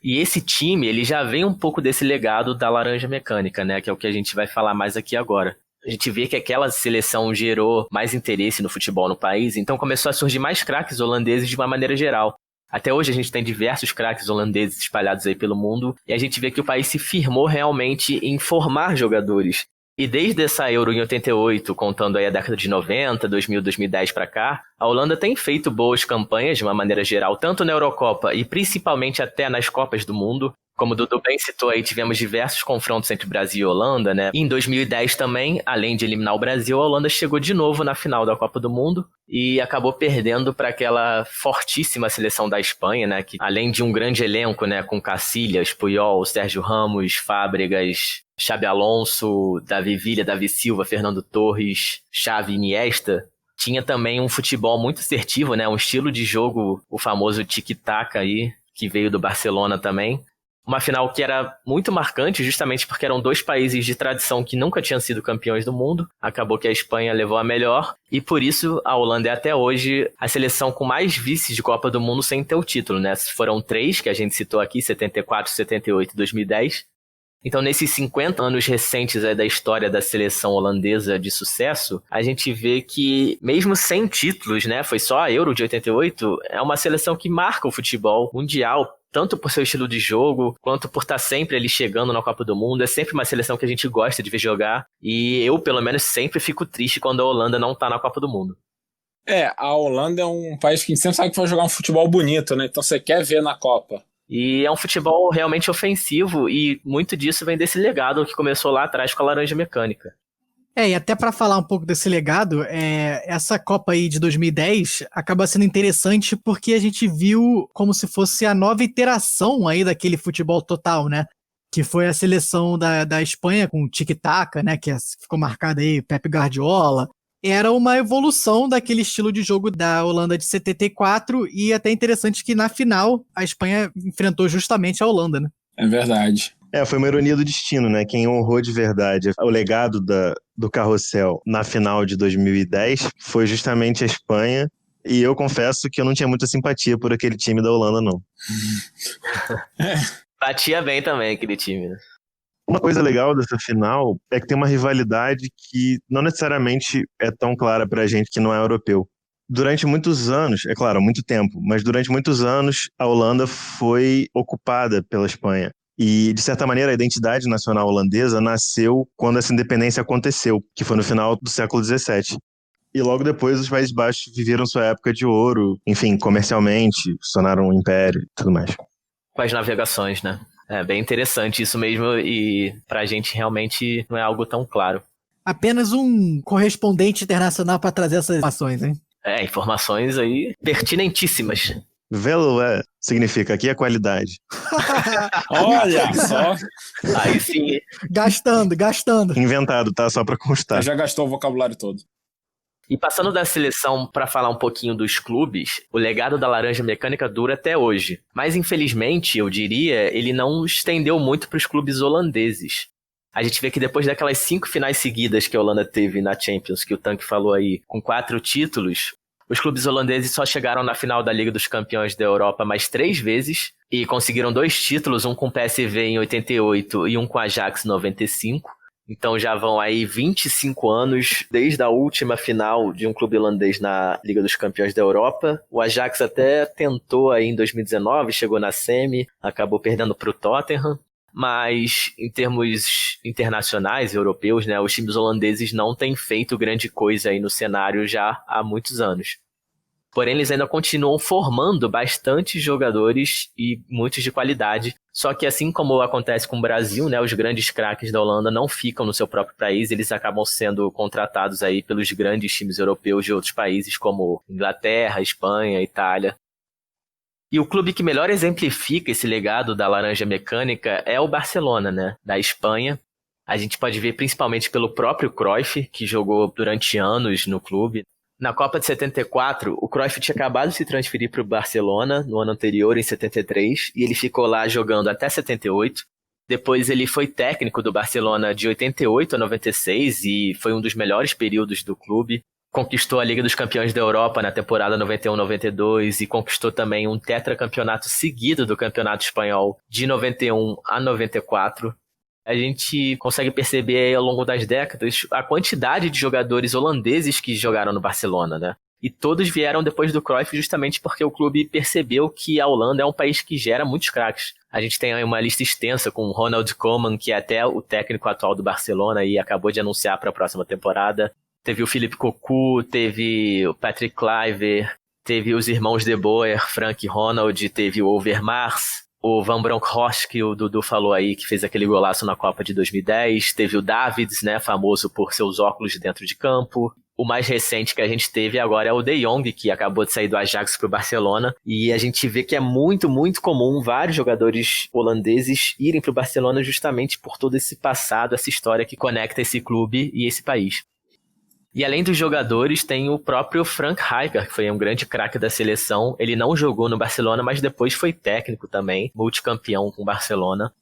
E esse time, ele já vem um pouco desse legado da Laranja Mecânica, né, que é o que a gente vai falar mais aqui agora. A gente vê que aquela seleção gerou mais interesse no futebol no país, então começou a surgir mais craques holandeses de uma maneira geral. Até hoje a gente tem diversos craques holandeses espalhados aí pelo mundo, e a gente vê que o país se firmou realmente em formar jogadores. E desde essa Euro em 88, contando aí a década de 90, 2000, 2010 para cá, a Holanda tem feito boas campanhas de uma maneira geral, tanto na Eurocopa e principalmente até nas Copas do Mundo. Como o Dudu bem citou aí, tivemos diversos confrontos entre Brasil e Holanda, né? E em 2010 também, além de eliminar o Brasil, a Holanda chegou de novo na final da Copa do Mundo e acabou perdendo para aquela fortíssima seleção da Espanha, né? Que além de um grande elenco, né? Com Casillas, Puyol, Sérgio Ramos, Fábregas, Xabi Alonso, Davi Villa, Davi Silva, Fernando Torres, Xavi, Iniesta, tinha também um futebol muito assertivo, né? Um estilo de jogo, o famoso tic-tac aí, que veio do Barcelona também. Uma final que era muito marcante, justamente porque eram dois países de tradição que nunca tinham sido campeões do mundo. Acabou que a Espanha levou a melhor, e por isso a Holanda é até hoje a seleção com mais vices de Copa do Mundo sem ter o título, né? Foram 3, que a gente citou aqui, 74, 78 e 2010. Então, nesses 50 anos recentes da história da seleção holandesa de sucesso, a gente vê que, mesmo sem títulos, né, foi só a Euro de 88, é uma seleção que marca o futebol mundial, tanto por seu estilo de jogo, quanto por estar sempre ali chegando na Copa do Mundo. É sempre uma seleção que a gente gosta de ver jogar, e eu, pelo menos, sempre fico triste quando a Holanda não tá na Copa do Mundo. A Holanda é um país que a gente sempre sabe que vai jogar um futebol bonito, né? Então você quer ver na Copa. E é um futebol realmente ofensivo, e muito disso vem desse legado que começou lá atrás com a Laranja Mecânica. E até para falar um pouco desse legado, essa Copa aí de 2010 acaba sendo interessante porque a gente viu como se fosse a nova iteração aí daquele futebol total, né? Que foi a seleção da Espanha com o tic-tac, né? Que ficou marcada aí, Pep Guardiola. Era uma evolução daquele estilo de jogo da Holanda de 74, e até interessante que na final a Espanha enfrentou justamente a Holanda, né? É verdade. Foi uma ironia do destino, né? Quem honrou de verdade o legado do Carrossel na final de 2010 foi justamente a Espanha, e eu confesso que eu não tinha muita simpatia por aquele time da Holanda, não. Batia bem também aquele time, né? Uma coisa legal dessa final é que tem uma rivalidade que não necessariamente é tão clara pra gente que não é europeu. Durante muitos anos, é claro, muito tempo, mas durante muitos anos a Holanda foi ocupada pela Espanha. E, de certa maneira, a identidade nacional holandesa nasceu quando essa independência aconteceu, que foi no final do século XVII. E logo depois os Países Baixos viveram sua época de ouro, enfim, comercialmente, se tornaram um império e tudo mais. Com as navegações, né? É bem interessante isso mesmo, e pra gente realmente não é algo tão claro. Apenas um correspondente internacional para trazer essas informações, hein? Informações aí pertinentíssimas. Velué significa aqui é qualidade. Olha só. Aí sim. Gastando. Inventado, tá? Só pra constar. Já gastou o vocabulário todo. E passando da seleção para falar um pouquinho dos clubes, o legado da Laranja Mecânica dura até hoje. Mas infelizmente, eu diria, ele não estendeu muito para os clubes holandeses. A gente vê que depois daquelas 5 finais seguidas que a Holanda teve na Champions, que o Tanque falou aí, com 4 títulos, os clubes holandeses só chegaram na final da Liga dos Campeões da Europa mais 3 vezes e conseguiram 2 títulos, um com o PSV em 88 e um com a Ajax em 95. Então já vão aí 25 anos desde a última final de um clube holandês na Liga dos Campeões da Europa. O Ajax até tentou aí em 2019, chegou na semi, acabou perdendo para o Tottenham. Mas em termos internacionais, europeus, né, os times holandeses não têm feito grande coisa aí no cenário já há muitos anos. Porém, eles ainda continuam formando bastante jogadores e muitos de qualidade. Só que assim como acontece com o Brasil, né, os grandes craques da Holanda não ficam no seu próprio país, eles acabam sendo contratados aí pelos grandes times europeus de outros países como Inglaterra, Espanha, Itália. E o clube que melhor exemplifica esse legado da Laranja Mecânica é o Barcelona, né, da Espanha. A gente pode ver principalmente pelo próprio Cruyff, que jogou durante anos no clube. Na Copa de 74, o Cruyff tinha acabado de se transferir para o Barcelona no ano anterior, em 73, e ele ficou lá jogando até 78. Depois ele foi técnico do Barcelona de 88 a 96 e foi um dos melhores períodos do clube. Conquistou a Liga dos Campeões da Europa na temporada 91-92 e conquistou também um tetracampeonato seguido do Campeonato Espanhol de 91 a 94. A gente consegue perceber ao longo das décadas a quantidade de jogadores holandeses que jogaram no Barcelona, né? E todos vieram depois do Cruyff justamente porque o clube percebeu que a Holanda é um país que gera muitos craques. A gente tem aí uma lista extensa com Ronald Koeman, que é até o técnico atual do Barcelona e acabou de anunciar para a próxima temporada. Teve o Philippe Cocu, teve o Patrick Kluivert, teve os irmãos De Boer, Frank e Ronald, teve o Overmars, o Van Bronckhorst, que o Dudu falou aí, que fez aquele golaço na Copa de 2010. Teve o Davids, né, famoso por seus óculos de dentro de campo. O mais recente que a gente teve agora é o De Jong, que acabou de sair do Ajax para o Barcelona. E a gente vê que é muito, muito comum vários jogadores holandeses irem para o Barcelona justamente por todo esse passado, essa história que conecta esse clube e esse país. E além dos jogadores, tem o próprio Frank Rijkaard, que foi um grande craque da seleção. Ele não jogou no Barcelona, mas depois foi técnico também, multicampeão com o Barcelona.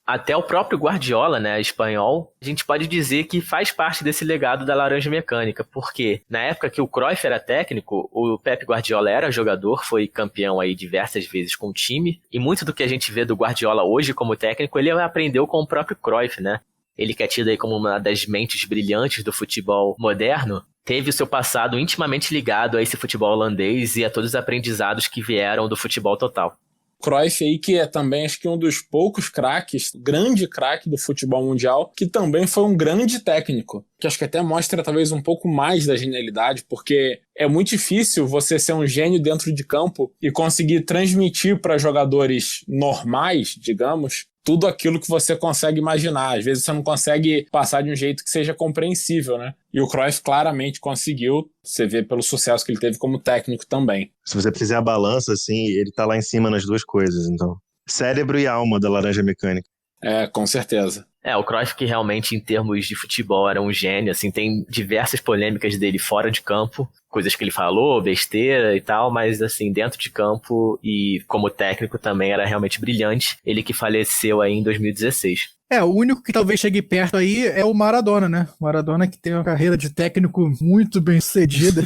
Até o próprio Guardiola, né, espanhol, a gente pode dizer que faz parte desse legado da Laranja Mecânica, porque na época que o Cruyff era técnico, o Pep Guardiola era jogador, foi campeão aí diversas vezes com o time, e muito do que a gente vê do Guardiola hoje como técnico, ele aprendeu com o próprio Cruyff, né? Ele que é tido aí como uma das mentes brilhantes do futebol moderno, teve o seu passado intimamente ligado a esse futebol holandês e a todos os aprendizados que vieram do futebol total. Cruyff aí, que é também acho que um dos poucos craques, grande craque do futebol mundial, que também foi um grande técnico, que acho que até mostra talvez um pouco mais da genialidade, porque é muito difícil você ser um gênio dentro de campo e conseguir transmitir para jogadores normais, digamos, tudo aquilo que você consegue imaginar. Às vezes você não consegue passar de um jeito que seja compreensível, né? E o Cruyff claramente conseguiu, você vê pelo sucesso que ele teve como técnico também. Se você fizer a balança, assim, ele tá lá em cima nas duas coisas, então. Cérebro e alma da Laranja Mecânica. É, com certeza. O Cruyff que realmente em termos de futebol era um gênio, assim, tem diversas polêmicas dele fora de campo, coisas que ele falou, besteira e tal, mas assim, dentro de campo e como técnico também era realmente brilhante, ele que faleceu aí em 2016. O único que talvez chegue perto aí é o Maradona, né? O Maradona que tem uma carreira de técnico muito bem sucedida.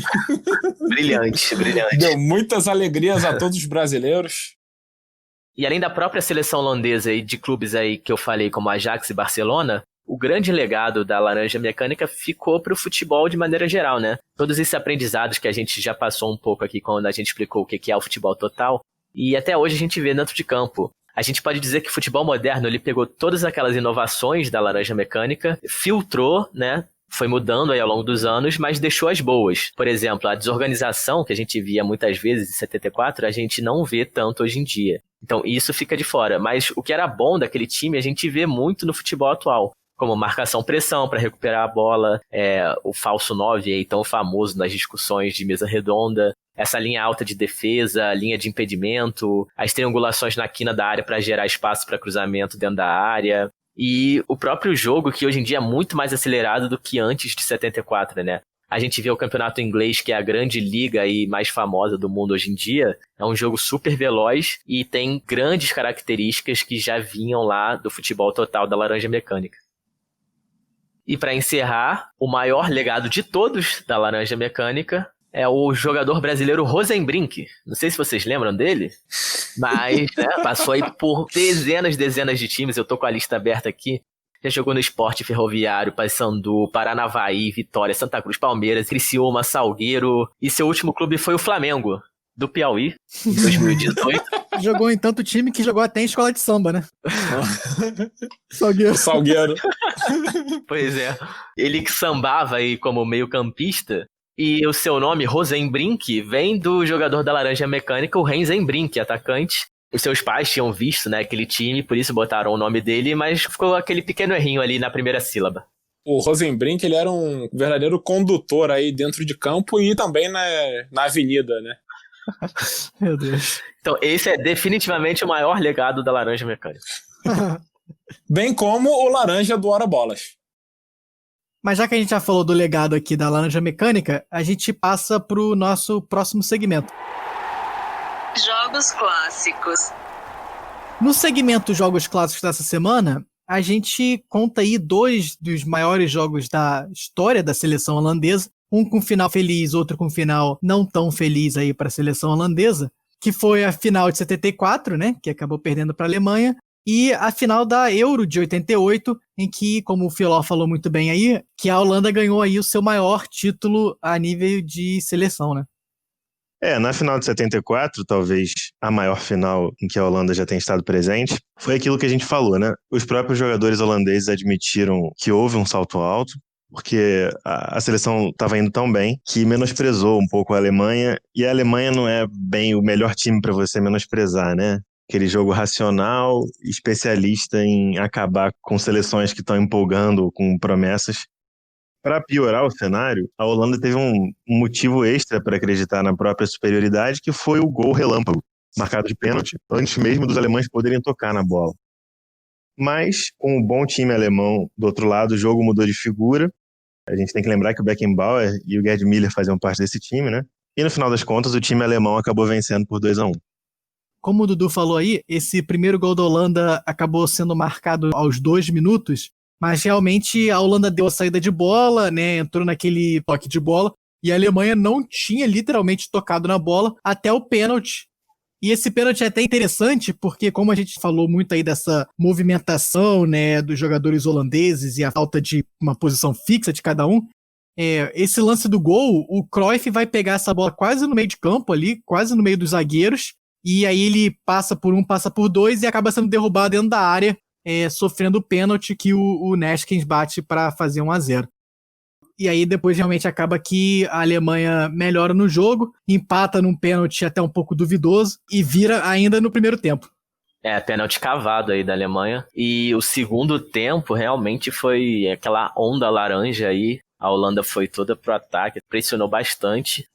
Brilhante. Deu muitas alegrias a todos os brasileiros. E além da própria seleção holandesa e de clubes aí que eu falei, como Ajax e Barcelona, o grande legado da Laranja Mecânica ficou para o futebol de maneira geral, né? Todos esses aprendizados que a gente já passou um pouco aqui quando a gente explicou o que é o futebol total, e até hoje a gente vê dentro de campo. A gente pode dizer que o futebol moderno ele pegou todas aquelas inovações da Laranja Mecânica, filtrou, né? Foi mudando aí ao longo dos anos, mas deixou as boas. Por exemplo, a desorganização que a gente via muitas vezes em 74, a gente não vê tanto hoje em dia. Então isso fica de fora. Mas o que era bom daquele time a gente vê muito no futebol atual. Como marcação-pressão para recuperar a bola, o falso 9 aí tão famoso nas discussões de mesa redonda, essa linha alta de defesa, linha de impedimento, as triangulações na quina da área para gerar espaço para cruzamento dentro da área. E o próprio jogo, que hoje em dia é muito mais acelerado do que antes de 74, né? A gente vê o campeonato inglês, que é a grande liga aí mais famosa do mundo hoje em dia. É um jogo super veloz e tem grandes características que já vinham lá do futebol total da Laranja Mecânica. E para encerrar, o maior legado de todos da Laranja Mecânica é o jogador brasileiro Rosenbrink. Não sei se vocês lembram dele, mas passou aí por dezenas de times. Eu tô com a lista aberta aqui. Já jogou no Sport Ferroviário, Paysandu, Paranavaí, Vitória, Santa Cruz, Palmeiras, Criciúma, Salgueiro. E seu último clube foi o Flamengo, do Piauí, em 2018. Jogou em tanto time que jogou até em escola de samba, né? Salgueiro. Pois é. Ele que sambava aí como meio-campista. E o seu nome, Rosenbrink, vem do jogador da Laranja Mecânica, o Rensenbrink, atacante. Os seus pais tinham visto, né, aquele time, por isso botaram o nome dele, mas ficou aquele pequeno errinho ali na primeira sílaba. O Rosenbrink, ele era um verdadeiro condutor aí dentro de campo e também na avenida, né? Meu Deus. Então, esse é definitivamente o maior legado da Laranja Mecânica. Bem como o laranja do Ora Bolas. Mas já que a gente já falou do legado aqui da Laranja Mecânica, a gente passa pro nosso próximo segmento. Jogos clássicos. No segmento Jogos Clássicos dessa semana, a gente conta aí 2 dos maiores jogos da história da seleção holandesa, um com final feliz, outro com final não tão feliz aí para a seleção holandesa, que foi a final de 74, né, que acabou perdendo para a Alemanha, e a final da Euro de 88, em que, como o Filó falou muito bem aí, que a Holanda ganhou aí o seu maior título a nível de seleção, né? Na final de 74, talvez a maior final em que a Holanda já tem estado presente, foi aquilo que a gente falou, né? Os próprios jogadores holandeses admitiram que houve um salto alto, porque a seleção estava indo tão bem que menosprezou um pouco a Alemanha, e a Alemanha não é bem o melhor time para você menosprezar, né? Aquele jogo racional, especialista em acabar com seleções que estão empolgando com promessas. Para piorar o cenário, a Holanda teve um motivo extra para acreditar na própria superioridade, que foi o gol relâmpago, marcado de pênalti, antes mesmo dos alemães poderem tocar na bola. Mas, com o bom time alemão do outro lado, o jogo mudou de figura. A gente tem que lembrar que o Beckenbauer e o Gerd Müller faziam parte desse time, né? E no final das contas, o time alemão acabou vencendo por 2-1. Como o Dudu falou aí, esse primeiro gol da Holanda acabou sendo marcado aos 2 minutos, mas realmente a Holanda deu a saída de bola, né, entrou naquele toque de bola, e a Alemanha não tinha literalmente tocado na bola até o pênalti. E esse pênalti é até interessante, porque como a gente falou muito aí dessa movimentação, né, dos jogadores holandeses e a falta de uma posição fixa de cada um, esse lance do gol, o Cruyff vai pegar essa bola quase no meio de campo ali, quase no meio dos zagueiros, e aí ele passa por um, passa por dois e acaba sendo derrubado dentro da área, sofrendo o pênalti que o Neeskens bate para fazer 1-0. E aí depois realmente acaba que a Alemanha melhora no jogo, empata num pênalti até um pouco duvidoso e vira ainda no primeiro tempo. Pênalti cavado aí da Alemanha. E o segundo tempo realmente foi aquela onda laranja aí. A Holanda foi toda pro ataque, pressionou bastante,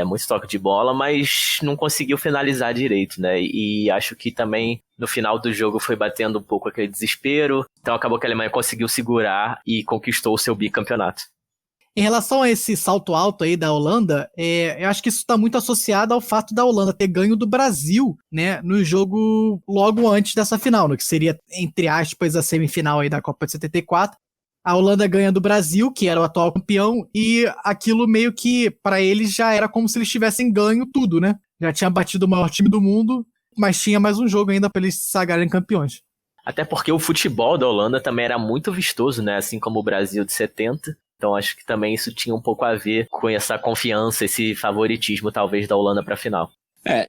muito toque de bola, mas não conseguiu finalizar direito, né? E acho que também no final do jogo foi batendo um pouco aquele desespero. Então acabou que a Alemanha conseguiu segurar e conquistou o seu bicampeonato. Em relação a esse salto alto aí da Holanda, eu acho que isso está muito associado ao fato da Holanda ter ganho do Brasil, né, no jogo logo antes dessa final, no que seria, entre aspas, a semifinal aí da Copa de 74. A Holanda ganha do Brasil, que era o atual campeão, e aquilo meio que, para eles, já era como se eles tivessem ganho tudo, né? Já tinha batido o maior time do mundo, mas tinha mais um jogo ainda para eles se sagrarem campeões. Até porque o futebol da Holanda também era muito vistoso, né? Assim como o Brasil de 70. Então acho que também isso tinha um pouco a ver com essa confiança, esse favoritismo talvez da Holanda para a final.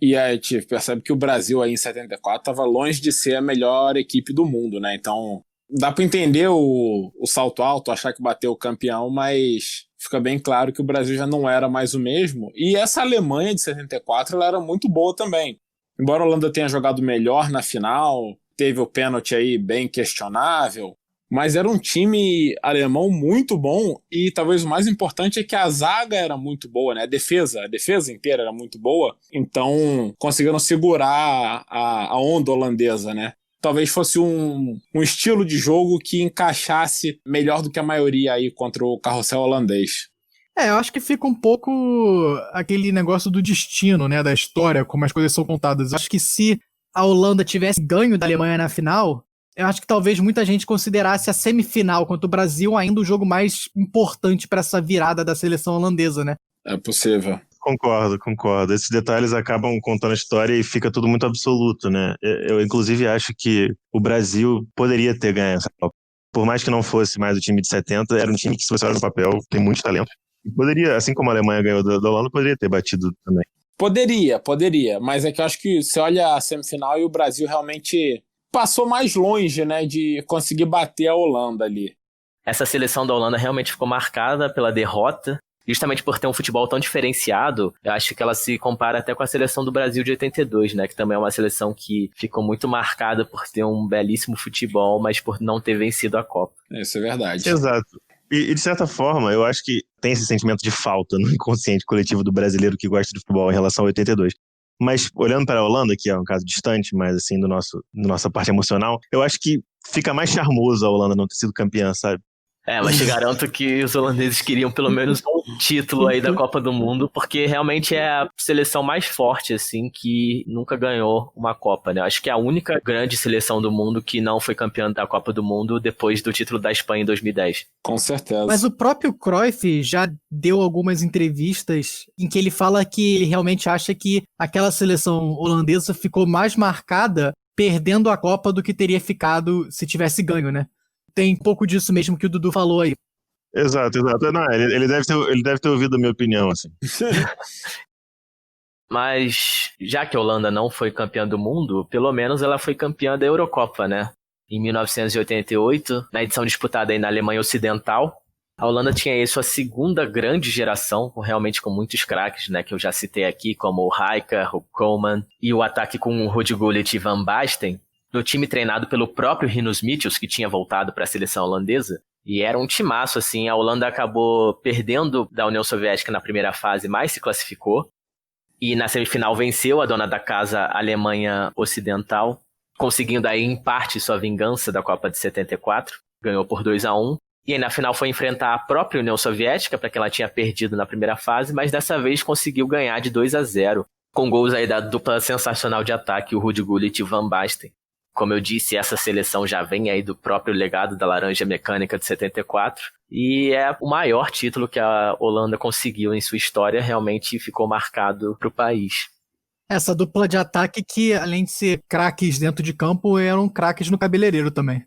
E a gente percebe que o Brasil aí em 74 estava longe de ser a melhor equipe do mundo, né? Então dá para entender o salto alto, achar que bateu o campeão, mas fica bem claro que o Brasil já não era mais o mesmo. E essa Alemanha de 74 ela era muito boa também. Embora a Holanda tenha jogado melhor na final, teve o pênalti aí bem questionável, mas era um time alemão muito bom e talvez o mais importante é que a zaga era muito boa, né? A defesa inteira era muito boa, então conseguiram segurar a onda holandesa, né? Talvez fosse um estilo de jogo que encaixasse melhor do que a maioria aí contra o carrossel holandês. Eu acho que fica um pouco aquele negócio do destino, né, da história, como as coisas são contadas. Eu acho que se a Holanda tivesse ganho da Alemanha na final, eu acho que talvez muita gente considerasse a semifinal contra o Brasil ainda o jogo mais importante para essa virada da seleção holandesa, né? É possível. Concordo. Esses detalhes acabam contando a história e fica tudo muito absoluto, né? Eu inclusive acho que o Brasil poderia ter ganho essa Copa. Por mais que não fosse mais o time de 70, era um time que, se você olhar no papel, tem muito talento. E poderia, assim como a Alemanha ganhou da Holanda, poderia ter batido também. Poderia, mas é que eu acho que você olha a semifinal e o Brasil realmente passou mais longe, né, de conseguir bater a Holanda ali. Essa seleção da Holanda realmente ficou marcada pela derrota, justamente por ter um futebol tão diferenciado. Eu acho que ela se compara até com a seleção do Brasil de 82, né, que também é uma seleção que ficou muito marcada por ter um belíssimo futebol, mas por não ter vencido a Copa. Isso é verdade. Exato. E de certa forma, eu acho que tem esse sentimento de falta no inconsciente coletivo do brasileiro que gosta de futebol em relação a 82. Mas olhando para a Holanda, que é um caso distante, mas assim, da nossa parte emocional, eu acho que fica mais charmoso a Holanda não ter sido campeã, sabe? Mas te garanto que os holandeses queriam pelo menos um título aí da Copa do Mundo, porque realmente é a seleção mais forte, assim, que nunca ganhou uma Copa, né? Acho que é a única grande seleção do mundo que não foi campeã da Copa do Mundo depois do título da Espanha em 2010. Com certeza. Mas o próprio Cruyff já deu algumas entrevistas em que ele fala que ele realmente acha que aquela seleção holandesa ficou mais marcada perdendo a Copa do que teria ficado se tivesse ganho, né? Tem um pouco disso mesmo que o Dudu falou aí. Exato. Não, ele deve ter ouvido a minha opinião, assim. Mas, já que a Holanda não foi campeã do mundo, pelo menos ela foi campeã da Eurocopa, né? Em 1988, na edição disputada aí na Alemanha Ocidental, a Holanda tinha aí sua segunda grande geração, realmente com muitos craques, né? Que eu já citei aqui, como o Rijkaard, o Koeman, e o ataque com o Ruud Gullit e Van Basten, do time treinado pelo próprio Rinus Michels, que tinha voltado para a seleção holandesa. E era um timaço, assim. A Holanda acabou perdendo da União Soviética na primeira fase, mas se classificou. E na semifinal venceu a dona da casa, a Alemanha Ocidental, conseguindo aí, em parte, sua vingança da Copa de 74. Ganhou por 2-1. E aí, na final, foi enfrentar a própria União Soviética, para que ela tinha perdido na primeira fase, mas dessa vez conseguiu ganhar de 2-0, com gols aí da dupla sensacional de ataque, o Ruud Gullit e o Van Basten. Como eu disse, essa seleção já vem aí do próprio legado da Laranja Mecânica de 74, e é o maior título que a Holanda conseguiu em sua história, realmente ficou marcado para o país. Essa dupla de ataque que, além de ser craques dentro de campo, eram craques no cabeleireiro também.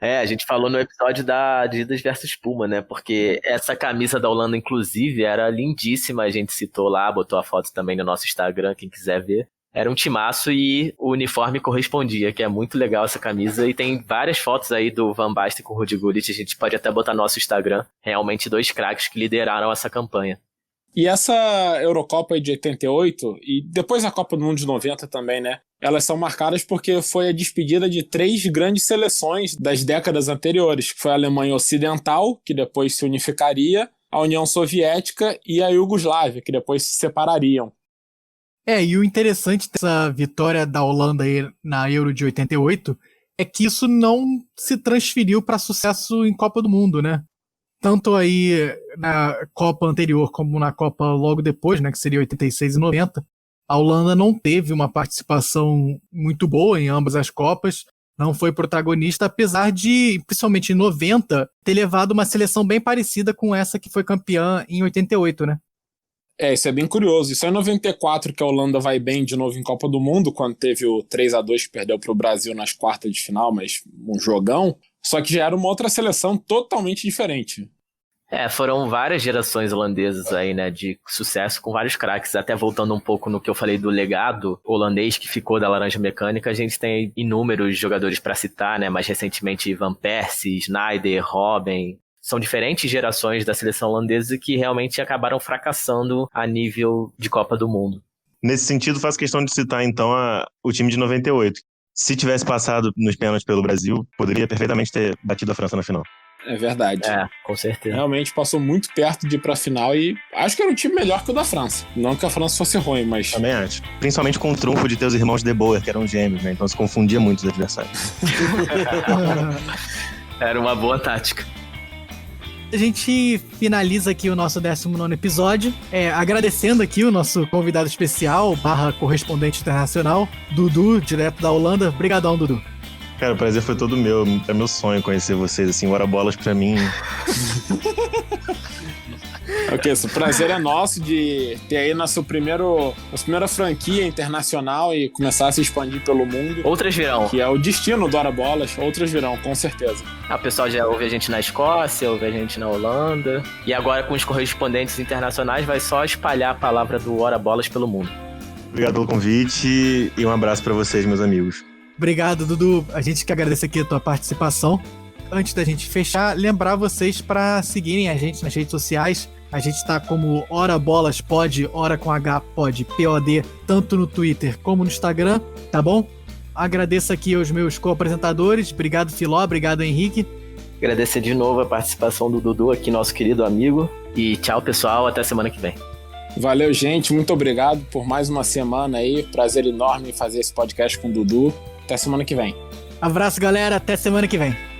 A gente falou no episódio da Adidas versus Puma, né? Porque essa camisa da Holanda, inclusive, era lindíssima. A gente citou lá, botou a foto também no nosso Instagram, quem quiser ver. Era um timaço e o uniforme correspondia, que é muito legal essa camisa. E tem várias fotos aí do Van Basten com o Ruud Gullit, a gente pode até botar no nosso Instagram. Realmente 2 craques que lideraram essa campanha. E essa Eurocopa aí de 88, e depois a Copa do Mundo de 90 também, né? Elas são marcadas porque foi a despedida de 3 grandes seleções das décadas anteriores, que foi a Alemanha Ocidental, que depois se unificaria, a União Soviética e a Iugoslávia, que depois se separariam. E o interessante dessa vitória da Holanda aí na Euro de 88 é que isso não se transferiu para sucesso em Copa do Mundo, né? Tanto aí na Copa anterior como na Copa logo depois, né, que seria 86 e 90, a Holanda não teve uma participação muito boa em ambas as Copas, não foi protagonista, apesar de, principalmente em 90, ter levado uma seleção bem parecida com essa que foi campeã em 88, né? Isso é bem curioso. Isso é em 94 que a Holanda vai bem de novo em Copa do Mundo, quando teve o 3-2 que perdeu para o Brasil nas quartas de final, mas um jogão. Só que já era uma outra seleção totalmente diferente. Foram várias gerações holandesas aí, né, de sucesso com vários craques. Até voltando um pouco no que eu falei do legado holandês que ficou da Laranja Mecânica, a gente tem inúmeros jogadores para citar, né, mais recentemente Van Persie, Sneijder, Robben. São diferentes gerações da seleção holandesa que realmente acabaram fracassando a nível de Copa do Mundo. Nesse sentido, faço questão de citar, então, o time de 98. Se tivesse passado nos pênaltis pelo Brasil, poderia perfeitamente ter batido a França na final. É verdade. Com certeza. Realmente passou muito perto de ir pra final e acho que era um time melhor que o da França. Não que a França fosse ruim, mas... Também acho. Principalmente com o trunfo de ter os irmãos De Boer, que eram gêmeos, né? Então se confundia muito os adversários. Era uma boa tática. A gente finaliza aqui o nosso 19º episódio, agradecendo aqui o nosso convidado especial, / correspondente internacional, Dudu, direto da Holanda. Obrigadão, Dudu. Cara, o prazer foi todo meu. É meu sonho conhecer vocês, assim, Hora Bolas pra mim. Ok, o prazer é nosso de ter aí nossa primeira franquia internacional e começar a se expandir pelo mundo. Outras virão. Que é o destino do Hora Bolas, outras virão, com certeza. O pessoal já ouve a gente na Escócia, ouve a gente na Holanda. E agora com os correspondentes internacionais vai só espalhar a palavra do Hora Bolas pelo mundo. Obrigado pelo convite e um abraço pra vocês, meus amigos. Obrigado, Dudu. A gente que agradece aqui a tua participação. Antes da gente fechar, lembrar vocês para seguirem a gente nas redes sociais. A gente tá como Hora Bolas Pod, Hora com H Pod, POD, tanto no Twitter como no Instagram, tá bom? Agradeço aqui aos meus co-apresentadores. Obrigado, Filó. Obrigado, Henrique. Agradecer de novo a participação do Dudu aqui, nosso querido amigo. E tchau, pessoal. Até semana que vem. Valeu, gente. Muito obrigado por mais uma semana aí. Prazer enorme fazer esse podcast com o Dudu. Até semana que vem. Abraço, galera. Até semana que vem.